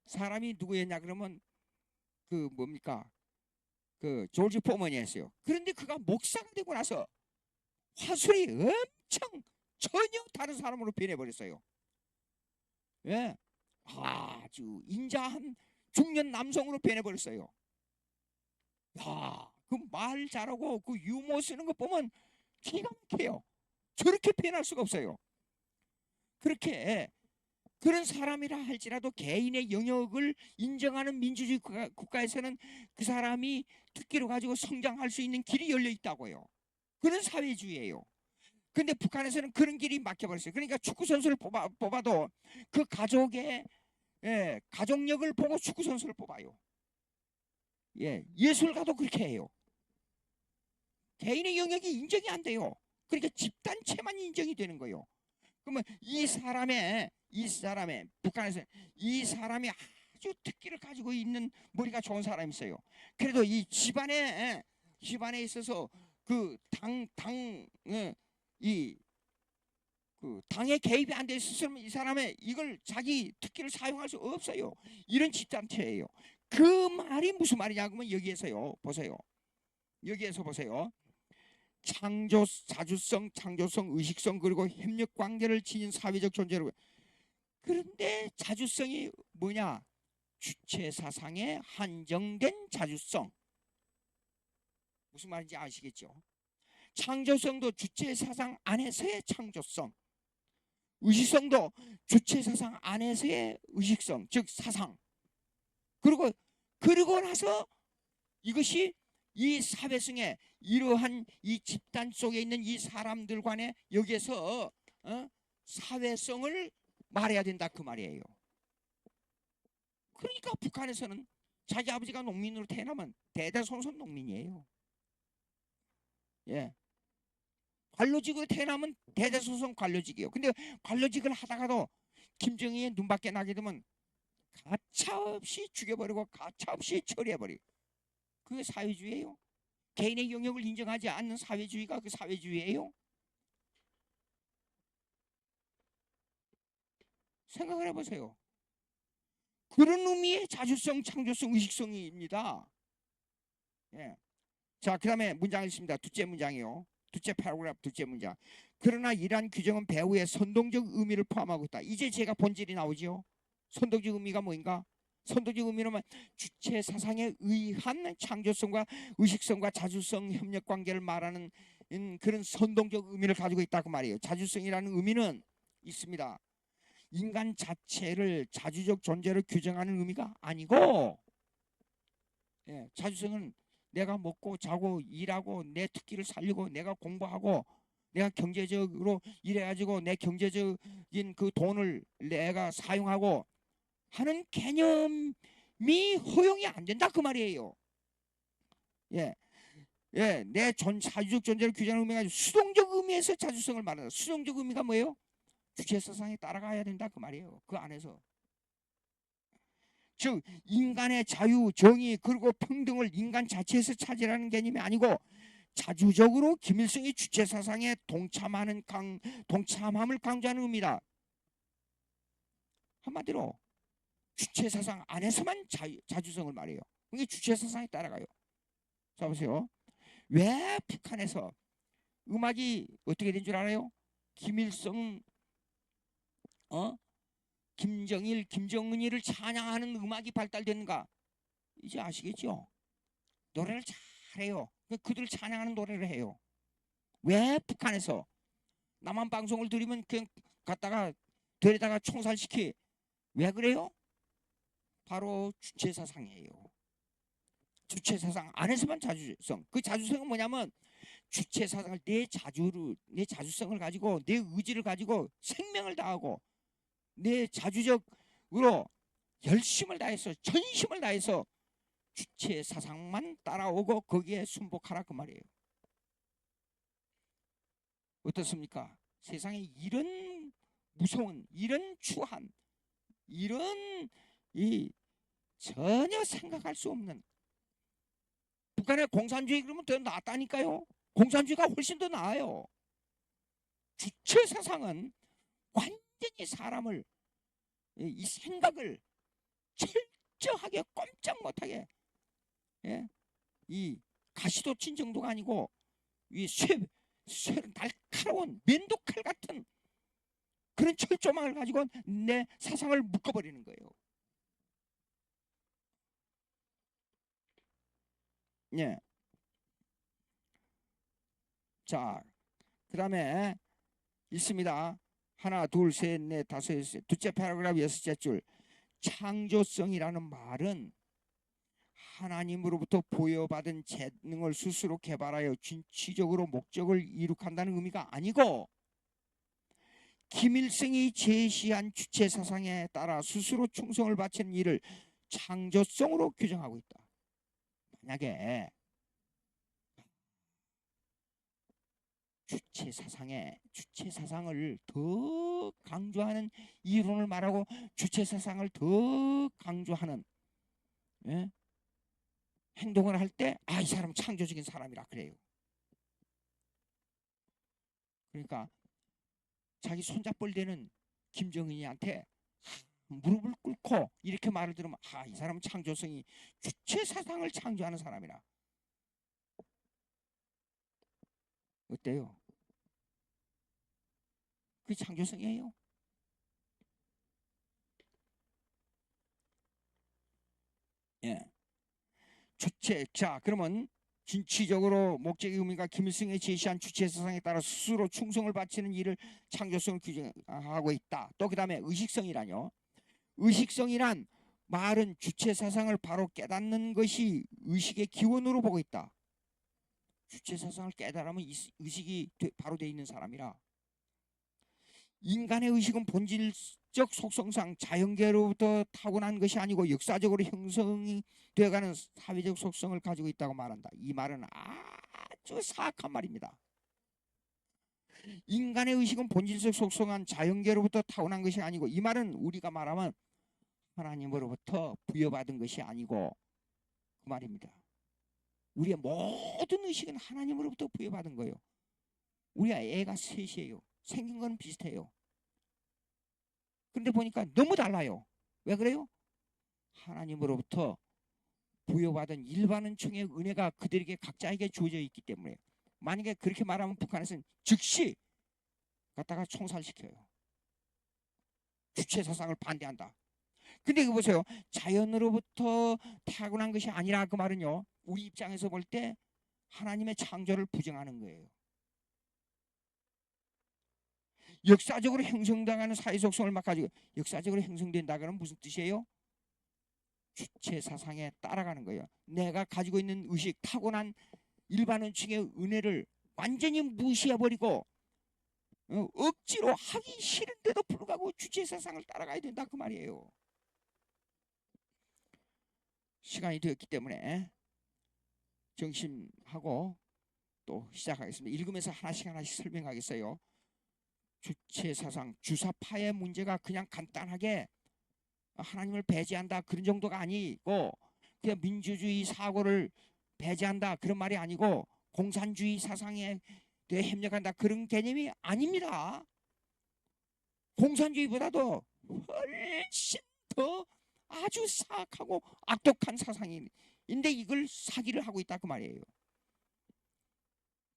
사람이 누구였냐 그러면 그 뭡니까 그 조지 포먼이었어요. 그런데 그가 목사가 되고 나서 화술이 엄청 전혀 다른 사람으로 변해버렸어요. 예, 아주 인자한 중년 남성으로 변해버렸어요. 야, 그 말 잘하고 그 유머 쓰는 거 보면 기가 막혀요. 저렇게 변할 수가 없어요. 그렇게 그런 사람이라 할지라도 개인의 영역을 인정하는 민주주의 국가에서는 그 사람이 특기를 가지고 성장할 수 있는 길이 열려 있다고요. 그런 사회주의예요. 근데 북한에서는 그런 길이 막혀버렸어요. 그러니까 축구 선수를 뽑아도 그 가족의 가족력을 보고 축구 선수를 뽑아요. 예술가도 그렇게 해요. 개인의 영역이 인정이 안 돼요. 그러니까 집단체만 인정이 되는 거예요. 그러면 이 사람의 북한에서 이 사람이 아주 특기를 가지고 있는 머리가 좋은 사람이 있어요. 그래도 이 집안에 있어서 그 당에 개입이 안 돼 있으면 이 사람의 이걸 자기 특기를 사용할 수 없어요. 이런 집단체예요. 그 말이 무슨 말이냐 그러면 여기에서요. 보세요. 여기에서 보세요. 자주성, 창조성, 의식성 그리고 협력 관계를 지닌 사회적 존재로. 그런데 자주성이 뭐냐? 주체 사상에 한정된 자주성. 무슨 말인지 아시겠죠? 창조성도 주체 사상 안에서의 창조성. 의식성도 주체 사상 안에서의 의식성, 즉 사상. 그리고 나서 이것이 이 사회성에 이러한 이 집단 속에 있는 이 사람들 간에 여기에서 사회성을 말해야 된다 그 말이에요. 그러니까 북한에서는 자기 아버지가 농민으로 태어나면 대대손손 농민이에요. 예. 관료직으로 태어나면 대대손손 관료직이에요. 근데 관료직을 하다가도 김정희의 눈밖에 나게 되면 가차없이 죽여버리고 가차없이 처리해버리고. 그게 사회주의예요. 개인의 영역을 인정하지 않는 사회주의가 그 사회주의예요. 생각을 해보세요. 그런 의미의 자주성, 창조성, 의식성입니다. 예. 자, 그 다음에 문장을 읽습니다. 둘째 문장이요. 둘째 패러그래프 둘째 문장. 그러나 이러한 규정은 배후에 선동적 의미를 포함하고 있다. 이제 제가 본질이 나오죠. 선동적 의미가 뭐인가? 선동적 의미는 주체 사상에 의한 창조성과 의식성과 자주성 협력 관계를 말하는 그런 선동적 의미를 가지고 있다고 말이에요. 자주성이라는 의미는 있습니다. 인간 자체를 자주적 존재로 규정하는 의미가 아니고, 자주성은 내가 먹고 자고 일하고 내 특기를 살리고 내가 공부하고 내가 경제적으로 일해가지고 내 경제적인 그 돈을 내가 사용하고 하는 개념이 허용이 안 된다 그 말이에요. 예, 내 자주적 존재를 규정하는 의미가 아니라 수동적 의미에서 자주성을 말한다. 수동적 의미가 뭐예요? 주체 사상에 따라가야 된다 그 말이에요. 그 안에서. 즉 인간의 자유, 정의 그리고 평등을 인간 자체에서 찾으라는 개념이 아니고 자주적으로 김일성의 주체 사상에 동참함을 강조하는 의미다. 한마디로 주체 사상 안에서만 자주성을 말해요. 그게 주체 사상에 따라가요. 자 보세요. 왜 북한에서 음악이 어떻게 된 줄 알아요? 김일성, 김정일, 김정은이를 찬양하는 음악이 발달됐는가? 이제 아시겠죠? 노래를 잘해요. 그들을 찬양하는 노래를 해요. 왜 북한에서 남한 방송을 들으면 그냥 갖다가 데려다가 총살시키? 왜 그래요? 바로 주체사상이에요. 주체사상 안에서만 자주성. 그 자주성은 뭐냐면 주체사상을 내 자주성을 가지고 내 의지를 가지고 생명을 다하고 내 자주적으로 열심을 다해서 전심을 다해서 주체사상만 따라오고 거기에 순복하라 그 말이에요. 어떻습니까? 세상에 이런 무서운 이런 추한 이런 이 전혀 생각할 수 없는 북한의 공산주의 그러면 더 낫다니까요. 공산주의가 훨씬 더 나아요. 주체 사상은 완전히 사람을 이 생각을 철저하게 꼼짝 못하게 예? 이 가시도 친 정도가 아니고 이 날카로운 면도칼 같은 그런 철조망을 가지고 내 사상을 묶어버리는 거예요. 예. 자, 그 다음에 있습니다. 하나, 둘, 셋, 넷, 다섯, 여섯. 둘째 패러그래프 여섯째 줄. 창조성이라는 말은 하나님으로부터 보여받은 재능을 스스로 개발하여 진취적으로 목적을 이룩한다는 의미가 아니고 김일성이 제시한 주체 사상에 따라 스스로 충성을 바치는 일을 창조성으로 규정하고 있다. 만약에 주체 사상을 더 강조하는 이론을 말하고 주체 사상을 더 강조하는 예? 행동을 할 때 이 사람 창조적인 사람이라 그래요. 그러니까 자기 손잡벌 되는 김정은이한테 무릎을 꿇고 이렇게 말을 들으면 이 사람은 창조성이 주체 사상을 창조하는 사람이라. 어때요? 그게 창조성이에요. 예. 자 그러면 진취적으로 목적의 의미가 김일성이 제시한 주체 사상에 따라 스스로 충성을 바치는 일을 창조성을 규정하고 있다. 또 그 다음에 의식성이라뇨. 의식성이란 말은 주체 사상을 바로 깨닫는 것이 의식의 기원으로 보고 있다. 주체 사상을 깨달으면 의식이 바로 돼 있는 사람이라. 인간의 의식은 본질적 속성상 자연계로부터 타고난 것이 아니고 역사적으로 형성이 되어가는 사회적 속성을 가지고 있다고 말한다. 이 말은 아주 사악한 말입니다. 인간의 의식은 본질적 속성한 자연계로부터 타고난 것이 아니고 이 말은 우리가 말하면 하나님으로부터 부여받은 것이 아니고 그 말입니다. 우리의 모든 의식은 하나님으로부터 부여받은 거예요. 우리가 애가 셋이에요. 생긴 건 비슷해요. 그런데 보니까 너무 달라요. 왜 그래요? 하나님으로부터 부여받은 일반은총의 은혜가 그들에게 각자에게 주어져 있기 때문에 만약에 그렇게 말하면 북한에서는 즉시 갖다가 총살시켜요. 주체 사상을 반대한다. 근데 이거 보세요. 자연으로부터 타고난 것이 아니라 그 말은요. 우리 입장에서 볼 때 하나님의 창조를 부정하는 거예요. 역사적으로 형성당하는 사회 속성을 막 가지고 역사적으로 형성된다는 무슨 뜻이에요? 주체 사상에 따라가는 거예요. 내가 가지고 있는 의식, 타고난 일반원층의 은혜를 완전히 무시해버리고 억지로 하기 싫은데도 불구하고 주체 사상을 따라가야 된다 그 말이에요. 시간이 되었기 때문에 정심하고 또 시작하겠습니다. 읽으면서 하나씩 하나씩 설명하겠어요. 주체사상, 주사파의 문제가 그냥 간단하게 하나님을 배제한다 그런 정도가 아니고, 그냥 민주주의 사고를 배제한다 그런 말이 아니고, 공산주의 사상에 대해 협력한다 그런 개념이 아닙니다. 공산주의보다도 훨씬 더 아주 사악하고 악독한 사상인데 이걸 사기를 하고 있다 그 말이에요.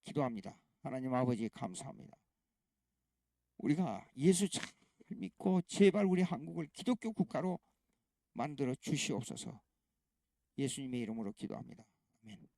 기도합니다. 하나님 아버지 감사합니다. 우리가 예수 잘 믿고 제발 우리 한국을 기독교 국가로 만들어 주시옵소서. 예수님의 이름으로 기도합니다. 아멘.